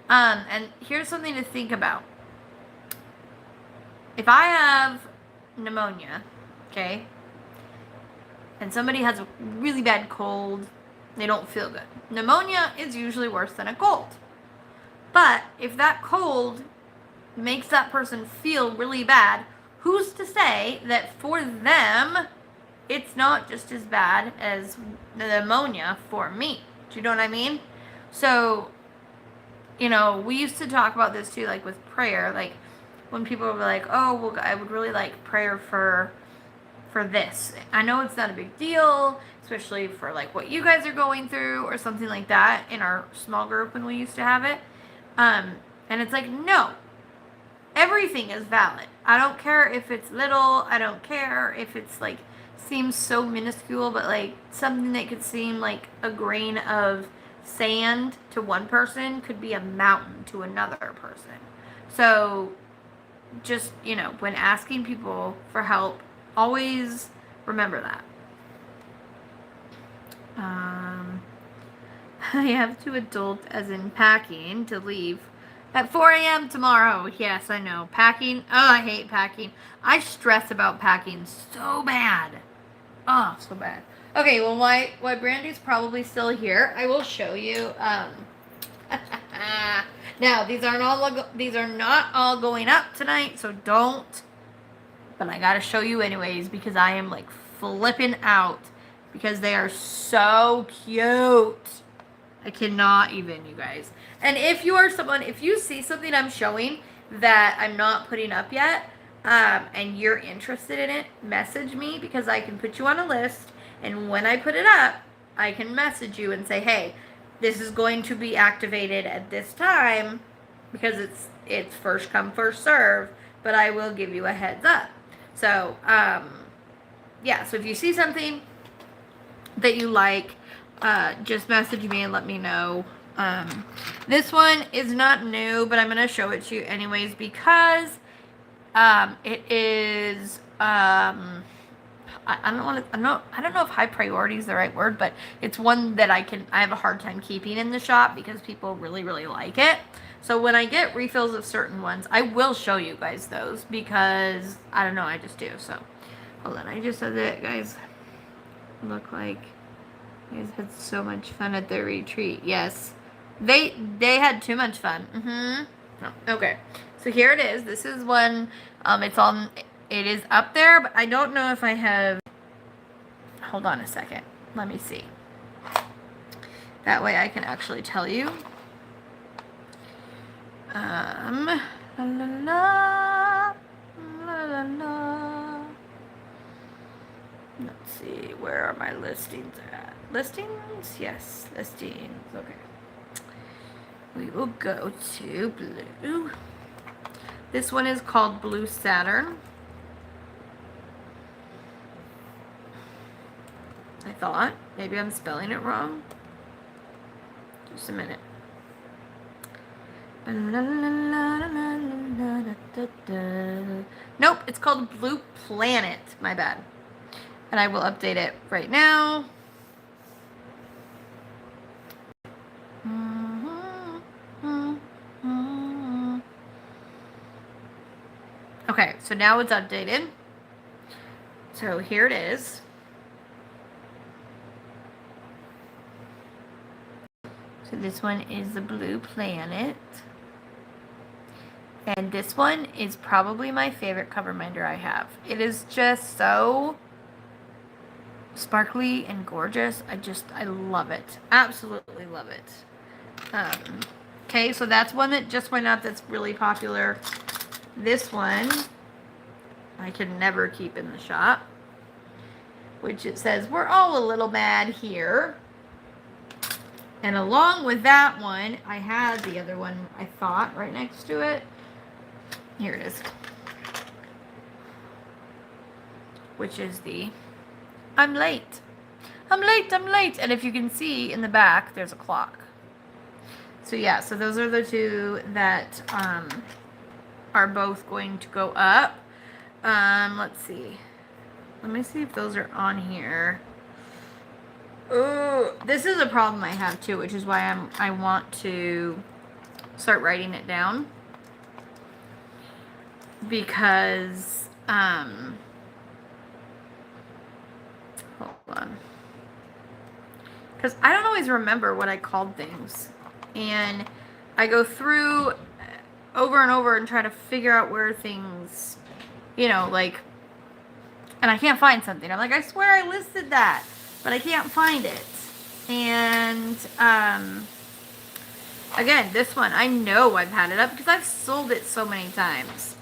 S1: And here's something to think about. If I have pneumonia, okay, and somebody has a really bad cold, they don't feel good. Pneumonia is usually worse than a cold. But if that cold makes that person feel really bad, who's to say that for them, it's not just as bad as the pneumonia for me? Do you know what I mean? So, we used to talk about this too, with prayer, when people were like, oh, well, I would really like prayer for this. I know it's not a big deal, especially for what you guys are going through or something like that in our small group when we used to have it. And it's no, everything is valid. I don't care if it's little. I don't care if it's seems so minuscule, but something that could seem like a grain of sand to one person could be a mountain to another person. So just, when asking people for help, always remember that. I have to adult as in packing to leave at 4 a.m. tomorrow. Yes, I know. Packing. Oh, I hate packing. I stress about packing so bad. Oh, so bad. Okay, well, why Brandy's probably still here, I will show you. Now, these are not all going up tonight, so don't. But I gotta show you anyways because I am flipping out because they are so cute. I cannot even, you guys. And if you see something I'm showing that I'm not putting up yet, and you're interested in it, message me because I can put you on a list. And when I put it up, I can message you and say, hey, this is going to be activated at this time because it's first come, first serve. but I will give you a heads up. So, yeah, so if you see something that you like, just message me and let me know. This one is not new, but I'm going to show it to you anyways because it is I don't know if high priority is the right word, but it's one that I have a hard time keeping in the shop because people really, really like it. So when I get refills of certain ones, I will show you guys those because I don't know, I just do. So hold on, I just said that, guys. Look like you guys had so much fun at their retreat. Yes, they had too much fun. Okay, so here it is. This is one. It is up there, but I don't know if I have. Hold on a second. Let me see. That way I can actually tell you. La la la, la la la. Let's see, where are my listings at? Listings? Yes, listings. Okay. We will go to blue. This one is called Blue Saturn. I thought. Maybe I'm spelling it wrong. Just a minute. Nope, it's called Blue Planet. My bad. And I will update it right now. Okay, so now it's updated. So here it is. So this one is the Blue Planet. And this one is probably my favorite cover binder I have. It is just so sparkly and gorgeous. I love it. Absolutely love it. Okay, so that's one that just went up that's really popular. This one I can never keep in the shop, which it says, we're all a little mad here. And along with that one, I had the other one, I thought, right next to it. Here it is. Which is the I'm late. I'm late, I'm late. And if you can see in the back, there's a clock. So yeah, so those are the two that are both going to go up. Let's see. Let me see if those are on here. Oh, this is a problem I have too, which is why I want to start writing it down. Because hold on. Because I don't always remember what I called things. And I go through over and over and try to figure out where things, you know, like, and I can't find something. I'm like, I swear I listed that, but I can't find it. And, again, this one, I know I've had it up because I've sold it so many times.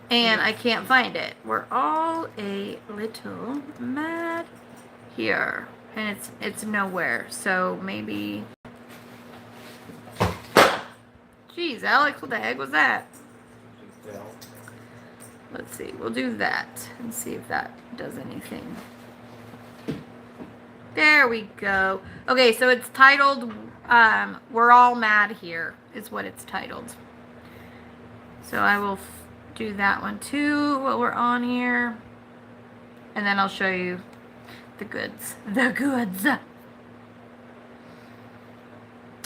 S1: And I can't find it. We're all a little mad here. And it's nowhere. So maybe... Jeez, Alex, what the heck was that? Let's see. We'll do that and see if that does anything. There we go. Okay, so it's titled, We're All Mad Here is what it's titled. So I will do that one too while we're on here. And then I'll show you the goods. The goods.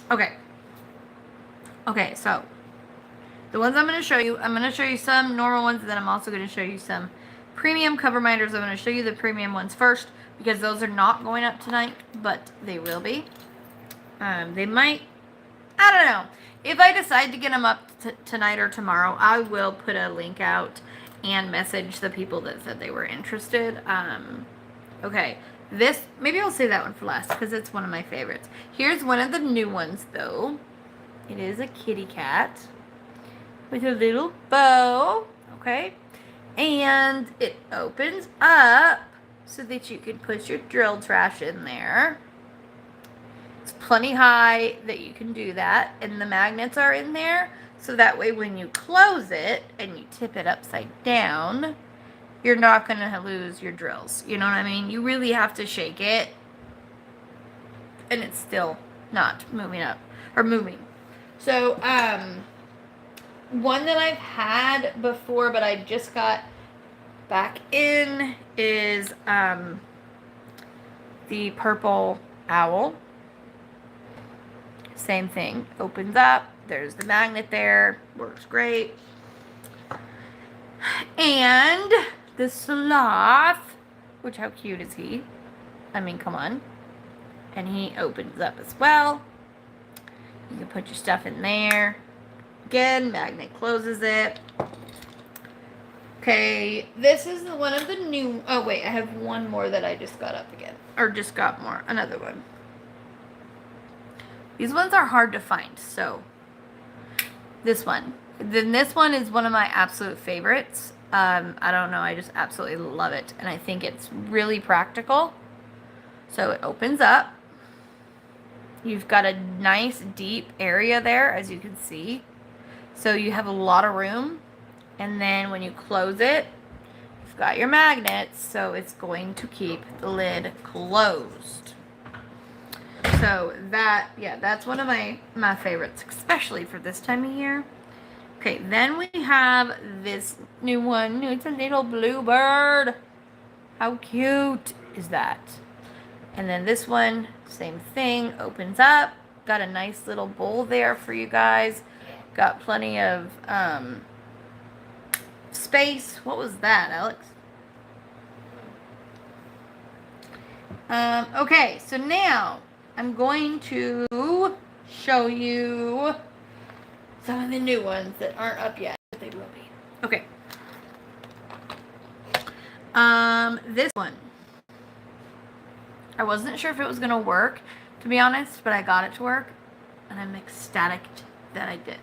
S1: Okay. Okay, so the ones I'm going to show you some normal ones, and then I'm also going to show you some premium cover binders. I'm going to show you the premium ones first because those are not going up tonight, but they will be. They might, I don't know. If I decide to get them up tonight or tomorrow, I will put a link out and message the people that said they were interested. Okay, this, maybe I'll say that one for last because it's one of my favorites. Here's one of the new ones, though. It is a kitty cat with a little bow, okay? And it opens up so that you can put your drill trash in there. It's plenty high that you can do that, and the magnets are in there So that way when you close it and you tip it upside down, you're not going to lose your drills. You know what I mean? You really have to shake it. And it's still not moving up or moving. So, one that I've had before, but I just got back in is the purple owl. Same thing. Opens up. There's the magnet there. Works great. And the sloth, which how cute is he? I mean, come on. And he opens up as well. You can put your stuff in there. Again, magnet closes it. Okay, this is one of the new... Oh, wait, I have one more that I just got up again. Or just got more. Another one. These ones are hard to find, so... This one. Then this one is one of my absolute favorites. I don't know, I just absolutely love it. And I think it's really practical. So it opens up. You've got a nice deep area there, as you can see. So you have a lot of room. And then when you close it, you've got your magnets, so it's going to keep the lid closed. So that, yeah, that's one of my favorites, especially for this time of year. Okay, then we have this new one. It's a little bluebird. How cute is that? And then this one, same thing, opens up. Got a nice little bowl there for you guys. Got plenty of space. What was that, Alex? Okay, so now I'm going to show you some of the new ones that aren't up yet, but they will be. Okay. This one. I wasn't sure if it was going to work, to be honest, but I got it to work, and I'm ecstatic that I did.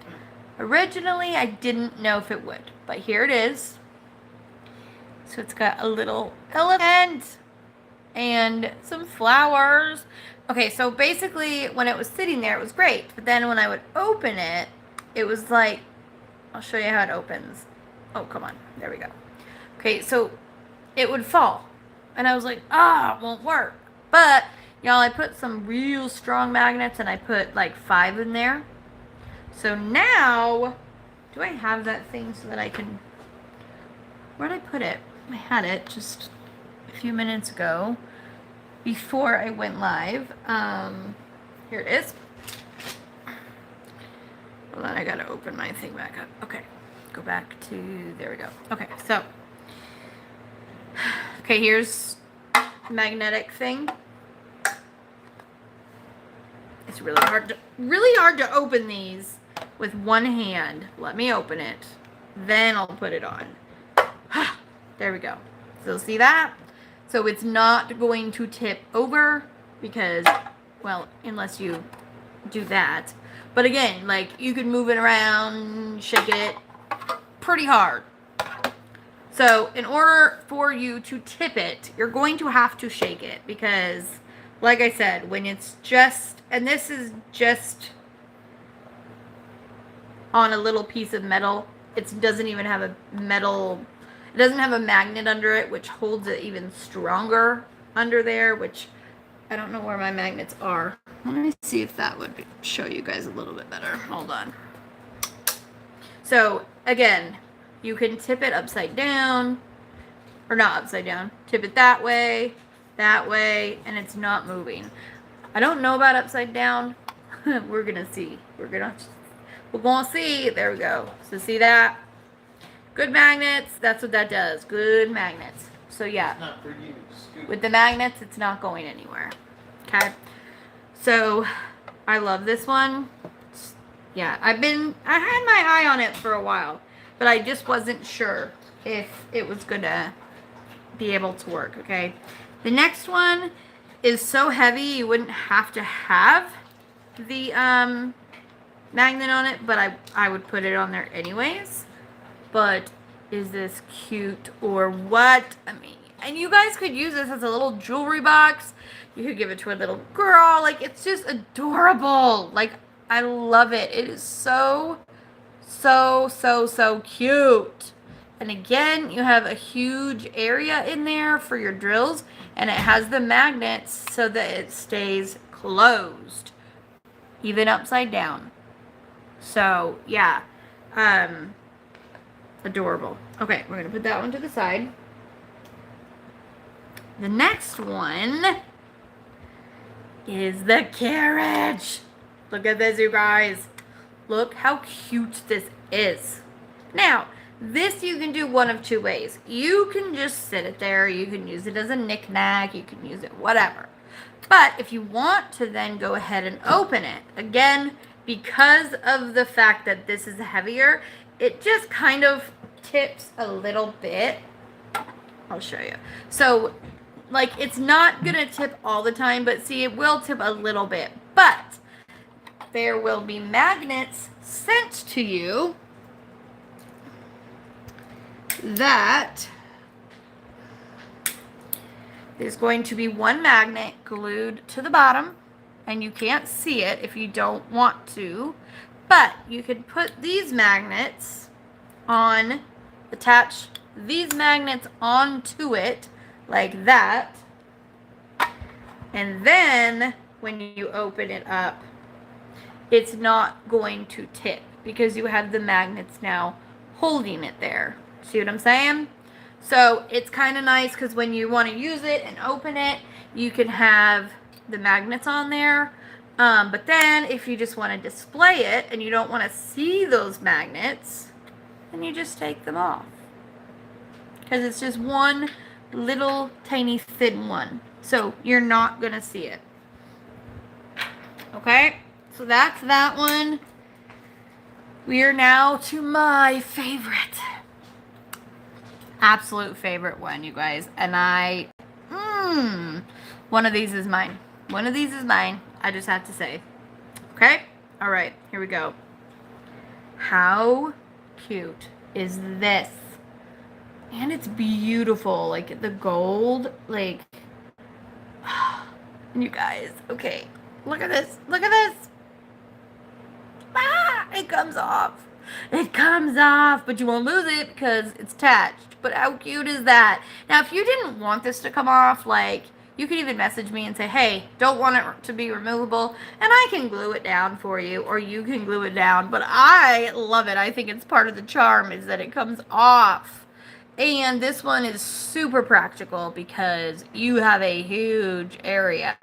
S1: Originally, I didn't know if it would, but here it is. So it's got a little elephant and some flowers. Okay, so basically, when it was sitting there, it was great, but then when I would open it, it was like, I'll show you how it opens. Oh, come on. There we go. Okay, so it would fall. And I was like, it won't work. But, y'all, I put some real strong magnets, and I put like 5 in there. So now, do I have that thing so that I can, where'd I put it? I had it just a few minutes ago before I went live. Here it is. Well, then I gotta open my thing back up. Okay, go back to, there we go. Okay, so, okay, here's magnetic thing. It's really hard to open these with one hand. Let me open it. Then I'll put it on. There we go. So see that? So it's not going to tip over because, well, unless you do that. But again, like, you can move it around, shake it pretty hard. So in order for you to tip it, you're going to have to shake it because, like I said, when it's just, and this is just on a little piece of metal, it doesn't even have a metal, it doesn't have a magnet under it, which holds it even stronger under there, which I don't know where my magnets are. Let me see if that would show you guys a little bit better. Hold on. So, again, you can tip it upside down, or not upside down, tip it that way, and it's not moving. I don't know about upside down. We're going to see. We're going to see. There we go. So, see that? Good magnets. That's what that does. Good magnets. So, yeah.
S2: It's not for you.
S1: With the magnets, it's not going anywhere. Okay? So, I love this one. Yeah, I had my eye on it for a while, but I just wasn't sure if it was going to be able to work, okay? The next one is so heavy you wouldn't have to have the magnet on it, but I would put it on there anyways. But is this cute or what? I mean, and you guys could use this as a little jewelry box. You could give it to a little girl. Like, it's just adorable. Like, I love it. It is so, So, so, so cute. And again, you have a huge area in there for your drills, and it has the magnets so that it stays closed, even upside down. So, yeah. Adorable. Okay, we're going to put that one to the side. The next one is the carriage. Look at this, you guys. Look how cute this is. Now, this you can do one of two ways. You can just sit it there. You can use it as a knick-knack. You can use it whatever. But if you want to then go ahead and open it, again, because of the fact that this is heavier, it just kind of tips a little bit. I'll show you. So, like, it's not going to tip all the time, but see, it will tip a little bit. But there will be magnets sent to you that there's going to be one magnet glued to the bottom, and you can't see it if you don't want to, but you could put these magnets on, attach these magnets onto it like that, and then when you open it up, it's not going to tip because you have the magnets now holding it there. See what I'm saying? So it's kind of nice because when you want to use it and open it, you can have the magnets on there. But then if you just want to display it and you don't want to see those magnets, then you just take them off. Because it's just one little tiny thin one. So you're not going to see it. Okay? So that's that one. We are now to my favorite. Absolute favorite one, you guys. And one of these is mine. One of these is mine. I just have to say. Okay? Alright, here we go. How cute is this? And it's beautiful. Like, the gold, like, you guys, okay. Look at this. Look at this. Ah, it comes off. It comes off, but you won't lose it because it's attached. But how cute is that? Now, if you didn't want this to come off, like, you could even message me and say, hey, don't want it to be removable, and I can glue it down for you, or you can glue it down. But I love it. I think it's part of the charm is that it comes off. And this one is super practical because you have a huge area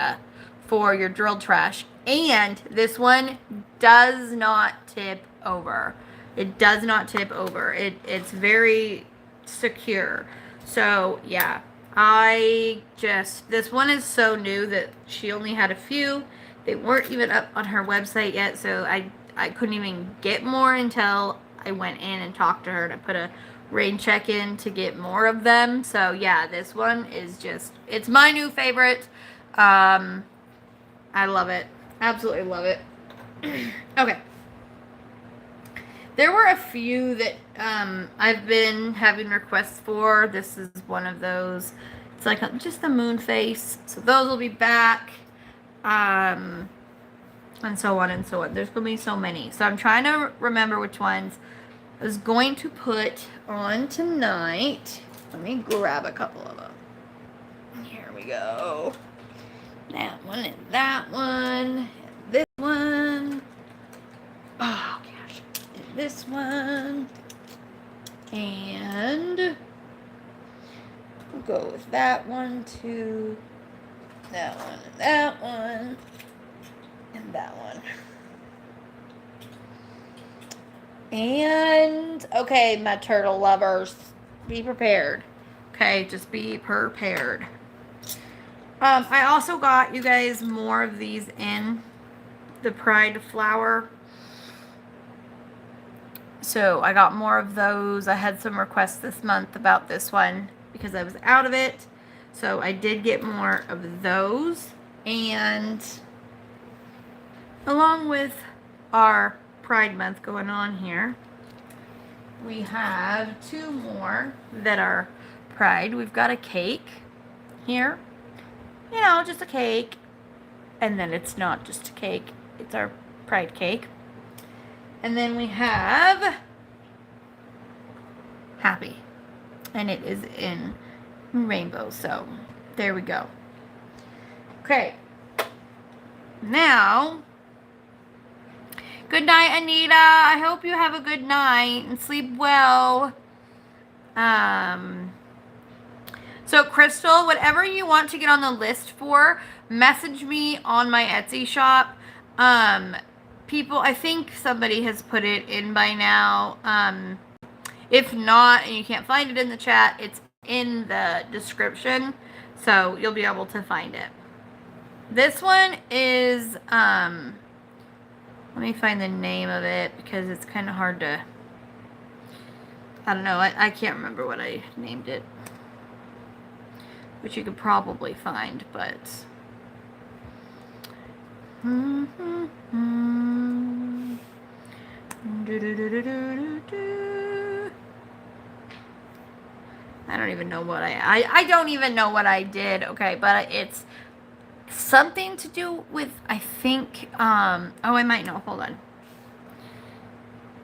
S1: for your drill trash. And this one does not tip over. It does not tip over. It's very secure. So, yeah. This one is so new that she only had a few. They weren't even up on her website yet, so I couldn't even get more until I went in and talked to her to put a rain check in to get more of them. So, yeah, this one is just, it's my new favorite. I love it. Absolutely love it. Okay. There were a few that I've been having requests for. This is one of those. It's like just a moon face. So those will be back. And so on and so on. There's going to be so many. So I'm trying to remember which ones I was going to put on tonight. Let me grab a couple of them. Here we go. That one and that one. And this one. Oh, gosh. And this one. And we'll go with that one too. That one and that one. And that one. And, okay, my turtle lovers, be prepared. Okay, just be prepared. I also got you guys more of these in the Pride flower. So I got more of those. I had some requests this month about this one because I was out of it. So I did get more of those. And along with our Pride month going on here, we have two more that are Pride. We've got a cake here. You know, just a cake. And then it's not just a cake. It's our Pride cake. And then we have Happy. And it is in rainbow. So there we go. Okay. Now, good night, Anita. I hope you have a good night and sleep well. So Crystal, whatever you want to get on the list for, message me on my Etsy shop. People, I think somebody has put it in by now. If not, and you can't find it in the chat, it's in the description. So you'll be able to find it. This one is, let me find the name of it because it's kind of hard to, I don't know, I can't remember what I named it. Which you could probably find, but I don't even know what I don't even know what I did, okay, but it's something to do with, I think, oh, I might know, hold on.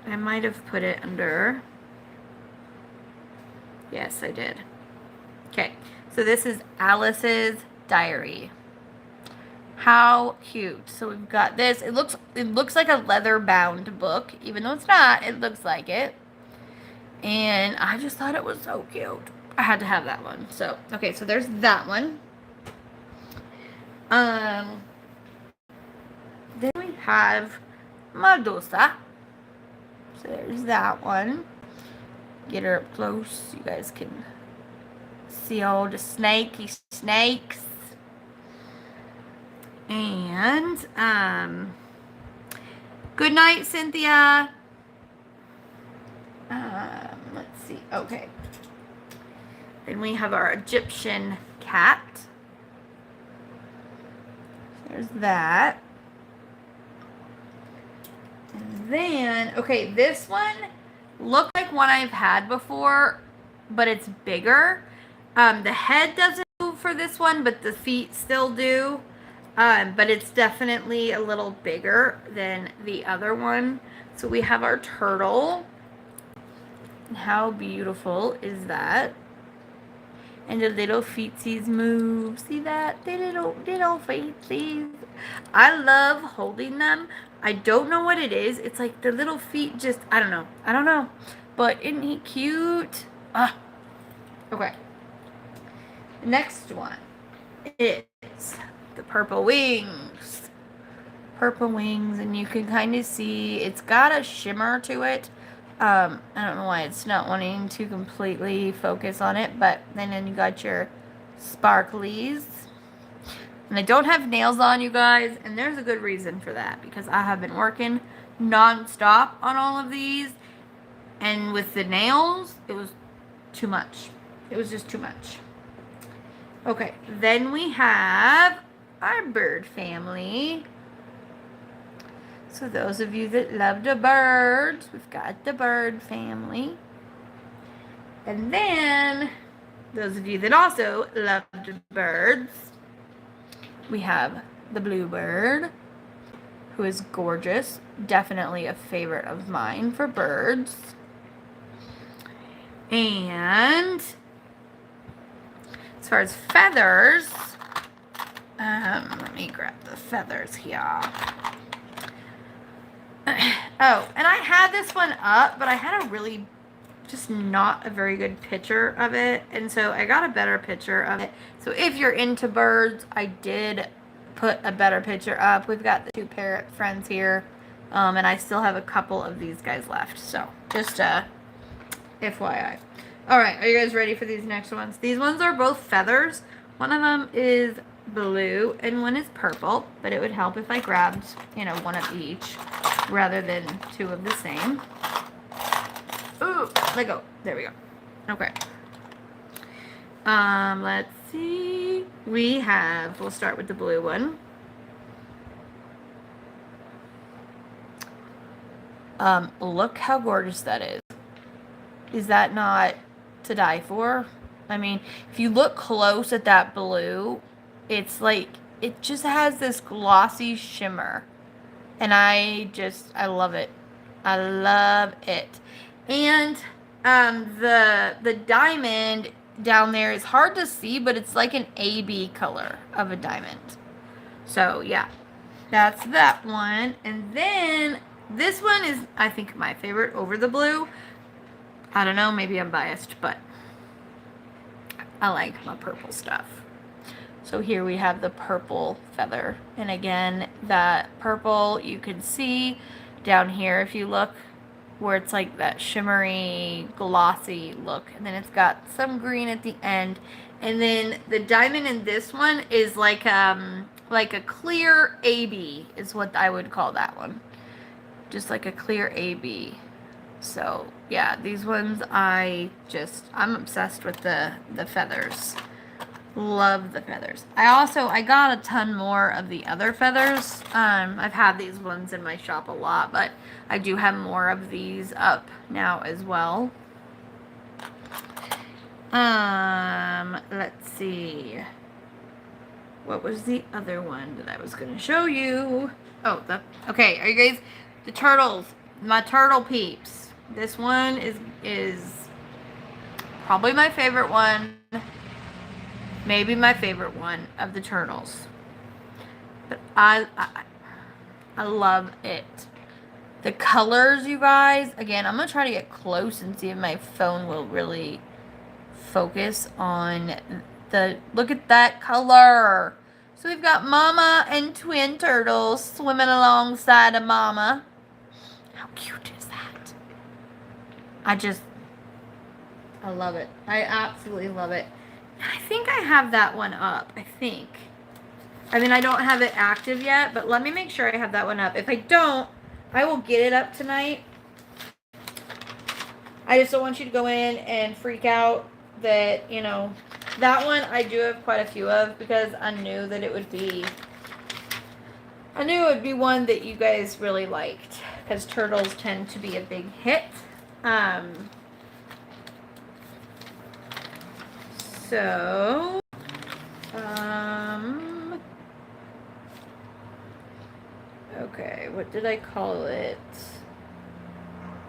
S1: I might have put it under, yes, I did. Okay, so this is Alice's diary. How cute. So we've got this. It looks like a leather-bound book, even though it's not. It looks like it. And I just thought it was so cute. I had to have that one. So, okay, so there's that one. Then we have Medusa. So there's that one. Get her up close. You guys can see all the snaky snakes. And, good night, Cynthia. Let's see. Okay. Then we have our Egyptian cat. There's that. And then, okay, this one looked like one I've had before, but it's bigger. The head doesn't move for this one, but the feet still do. But it's definitely a little bigger than the other one. So we have our turtle. How beautiful is that? And the little feetsies move. See that? The little feetsies. I love holding them. I don't know what it is. It's like the little feet just, I don't know. But isn't he cute? Ah. Okay. Next one is the purple wings. Purple wings, and you can kind of see it's got a shimmer to it. I don't know why it's not wanting to completely focus on it, but then you got your sparklies. And I don't have nails on, you guys, and there's a good reason for that, because I have been working non-stop on all of these, and with the nails, it was too much. It was just too much. Okay, then we have our bird family. So those of you that love the birds, we've got the bird family. And then, those of you that also love the birds, we have the bluebird, who is gorgeous. Definitely a favorite of mine for birds. And as far as feathers, let me grab the feathers here. Oh, and I had this one up, but I had a really, just not a very good picture of it. And so I got a better picture of it. So if you're into birds, I did put a better picture up. We've got the two parrot friends here. And I still have a couple of these guys left. So just FYI. Alright, are you guys ready for these next ones? These ones are both feathers. One of them is blue and one is purple, but it would help if I grabbed, one of each rather than two of the same. Ooh, let go. There we go. Okay. Let's see. We'll start with the blue one. Look how gorgeous that is. Is that not to die for? I mean, if you look close at that blue, it's like, it just has this glossy shimmer. And I love it. I love it. And the diamond down there is hard to see, but it's like an AB color of a diamond. So yeah, that's that one. And then this one is, I think, my favorite over the blue. I don't know, maybe I'm biased, but I like my purple stuff. So here we have the purple feather. And again, that purple you can see down here if you look, where it's like that shimmery, glossy look. And then it's got some green at the end. And then the diamond in this one is like a clear AB is what I would call that one. Just like a clear AB. So yeah, these ones I'm obsessed with the feathers. Love the feathers. I got a ton more of the other feathers. I've had these ones in my shop a lot, but I do have more of these up now as well. Let's see. What was the other one that I was going to show you? Oh, okay, are you guys, the turtles, my turtle peeps. This one is probably my favorite one. Maybe my favorite one of the turtles. But I love it. The colors, you guys. Again, I'm going to try to get close and see if my phone will really focus on look at that color. So we've got Mama and twin turtles swimming alongside of Mama. How cute is that? I love it. I absolutely love it. I think I have that one up. I think. I mean, I don't have it active yet, but let me make sure I have that one up. If I don't, I will get it up tonight. I just don't want you to go in and freak out that, you know, that one I do have quite a few of because I knew it would be one that you guys really liked because turtles tend to be a big hit. So, okay, what did I call it?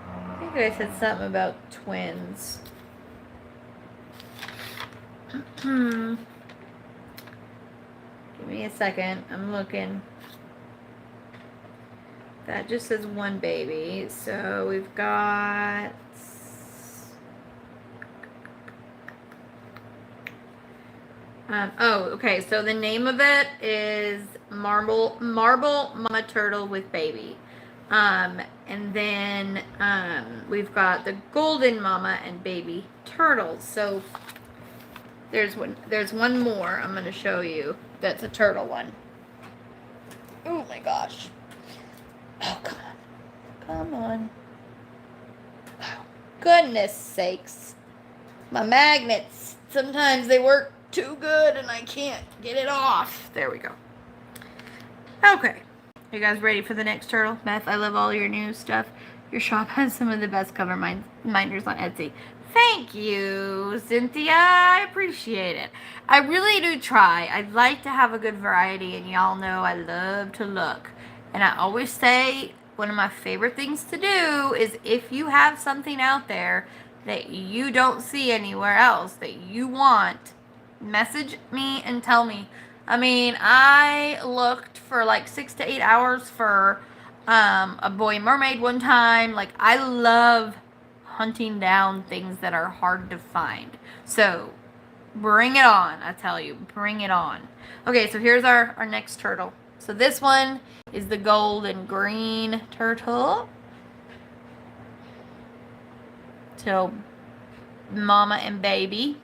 S1: I think I said something about twins. Give me a second. I'm looking. That just says one baby. So we've got... oh, okay. So the name of it is Marble Mama Turtle with Baby. And then we've got the Golden Mama and Baby Turtles. So there's one more I'm going to show you that's a turtle one. Oh my gosh. Oh, come on. Come on. Oh, goodness sakes. My magnets, sometimes they work too good and I can't get it off. There we go. Okay. Are you guys ready for the next turtle? Beth, I love all your new stuff. Your shop has some of the best cover minders on Etsy. Thank you, Cynthia. I appreciate it. I really do try. I'd like to have a good variety, and y'all know I love to look. And I always say one of my favorite things to do is if you have something out there that you don't see anywhere else that you want, message me and tell me. I mean, I looked for like 6 to 8 hours for a boy mermaid one time. Like, I love hunting down things that are hard to find. So, bring it on, I tell you. Bring it on. Okay, so here's our next turtle. So this one is the gold and green turtle. So, Mama and Baby.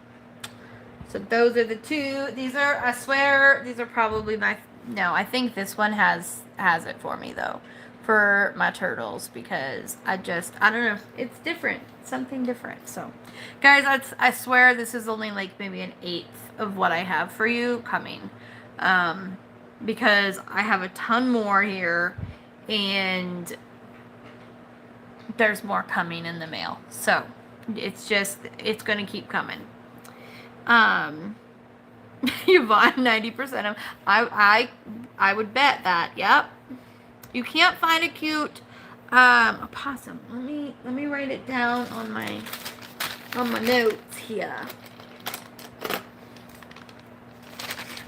S1: So those are the two. These are, I swear, these are probably no, I think this one has it for me though. For my turtles, because I don't know, it's different. Something different. So, guys, I swear this is only like maybe an 1/8 of what I have for you coming. Because I have a ton more here and there's more coming in the mail. So, it's going to keep coming. Yvonne, 90% of, I would bet that, yep. You can't find a cute, Opossum. Let me write it down on my notes here.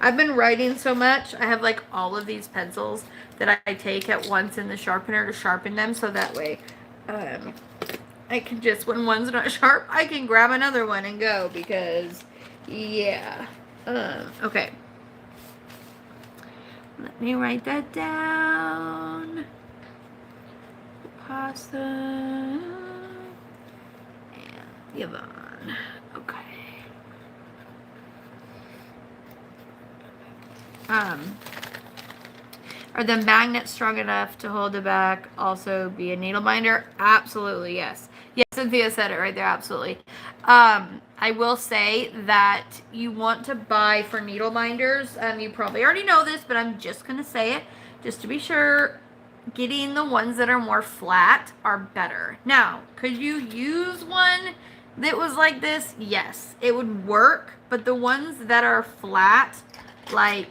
S1: I've been writing so much. I have like all of these pencils that I take at once in the sharpener to sharpen them, so that way I can just, when one's not sharp, I can grab another one and go, because yeah. Okay. Let me write that down. Pasta and Yvonne. Okay. Are the magnets strong enough to hold it back? Also be a needle binder? Absolutely, yes. Yes, Cynthia said it right there, absolutely. I will say that you want to buy for needle binders. You probably already know this, but I'm just going to say it just to be sure. Getting the ones that are more flat are better. Now, could you use one that was like this? Yes, it would work, but the ones that are flat, like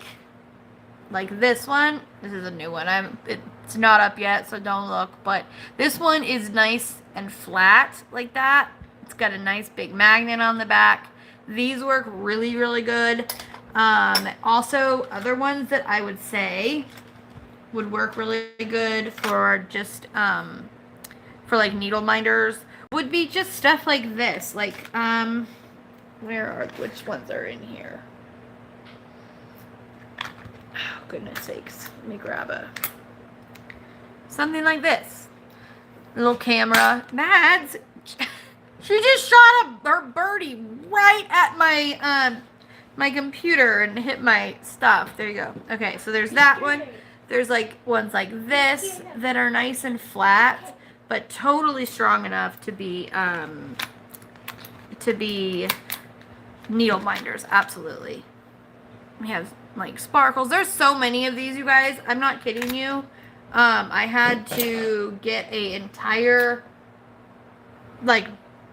S1: this one, this is a new one. It's not up yet, so don't look, but this one is nice and flat like that. It's got a nice big magnet on the back. These work really, really good. Also, other ones that I would say would work really good for just for like needle binders would be just stuff like this, like which ones are in here? Oh, goodness sakes, let me grab something like this little camera. Mads, she just shot her birdie right at my my computer and hit my stuff. There you go. Okay, so there's that one. There's like ones like this that are nice and flat, but totally strong enough to be needle binders. Absolutely. We have like sparkles. There's so many of these, you guys. I'm not kidding you. I had to get a entire like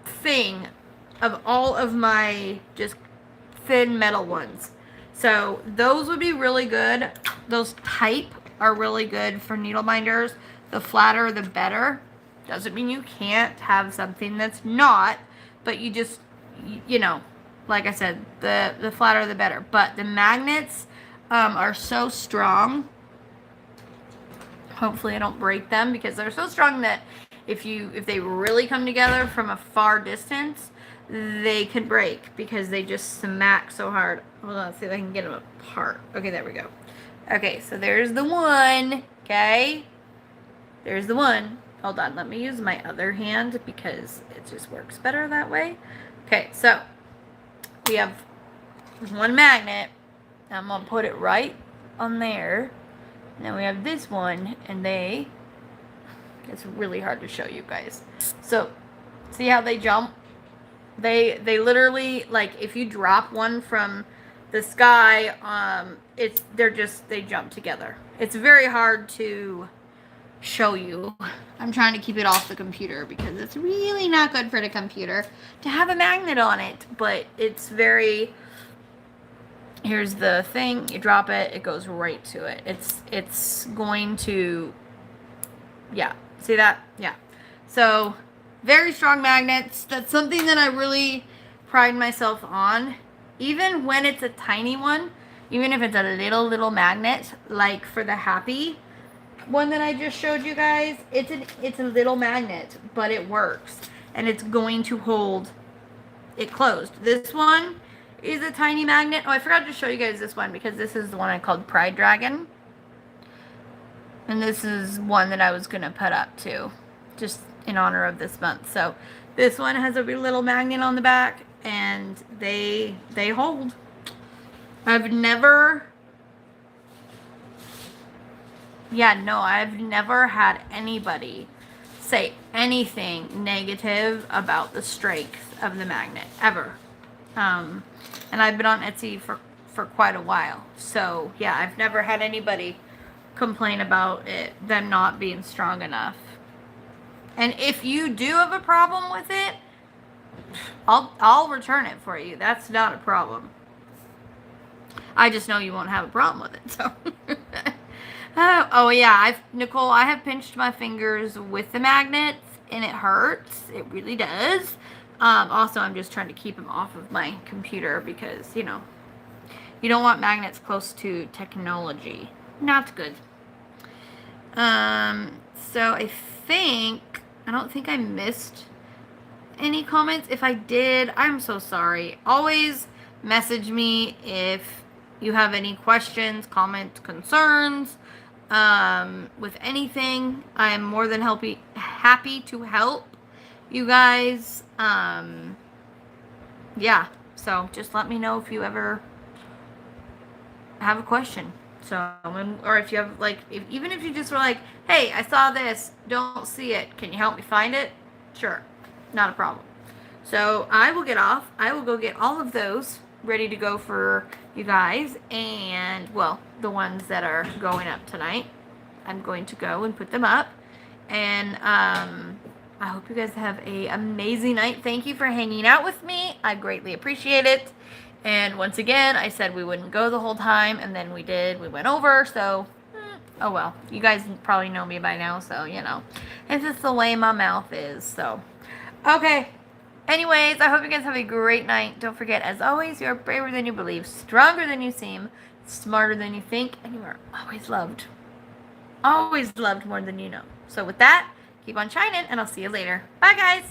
S1: thing of all of my just thin metal ones. So those would be really good. Those type are really good for needle binders. The flatter, the better. Doesn't mean you can't have something that's not, but you just, you know, like I said, the flatter, the better. But the magnets are so strong. Hopefully I don't break them, because they're so strong that if they really come together from a far distance, they can break because they just smack so hard. Hold on, let's see if I can get them apart. Okay, there we go. Okay, so there's the one. Okay, there's the one. Hold on, let me use my other hand because it just works better that way. Okay, so we have one magnet. I'm gonna put it right on there. And then we have this one, and it's really hard to show you guys. So, see how they jump? They literally, like, if you drop one from the sky, they jump together. It's very hard to show you. I'm trying to keep it off the computer because it's really not good for the computer to have a magnet on it, but it's very, here's the thing, you drop it, it goes right to it. It's going to, yeah, see that? Yeah. So, very strong magnets. That's something that I really pride myself on. Even when it's a tiny one, even if it's a little magnet, like for the Happy one that I just showed you guys, it's a little magnet, but it works. And it's going to hold it closed. This one is a tiny magnet. Oh, I forgot to show you guys this one because this is the one I called Pride Dragon. And this is one that I was going to put up too, just in honor of this month. So this one has a little magnet on the back, and they hold. I've never had anybody say anything negative about the strength of the magnet, ever. And I've been on Etsy for quite a while. So, yeah, I've never had anybody complain about them not being strong enough. And if you do have a problem with it, I'll return it for you. That's not a problem. I just know you won't have a problem with it. So, Oh yeah, Nicole, I have pinched my fingers with the magnets and it hurts. It really does. Also, I'm just trying to keep them off of my computer because, you know, you don't want magnets close to technology. Not good. So I don't think I missed any comments. If I did, I'm so sorry. Always message me if you have any questions, comments, concerns, with anything. I'm more than happy to help you guys. Yeah. So just let me know if you ever have a question. So, or if you have like, even if you just were like, hey, I saw this, don't see it, can you help me find it? Sure, not a problem. So I will get off. I will go get all of those ready to go for you guys, and well, the ones that are going up tonight. I'm going to go and put them up, and I hope you guys have a amazing night. Thank you for hanging out with me. I greatly appreciate it. And once again, I said we wouldn't go the whole time, and then we did. We went over, so oh well. You guys probably know me by now, so you know. It's just the way my mouth is, so. Okay. Anyways, I hope you guys have a great night. Don't forget, as always, you are braver than you believe, stronger than you seem, smarter than you think, and you are always loved. Always loved more than you know. So with that, keep on shining, and I'll see you later. Bye, guys.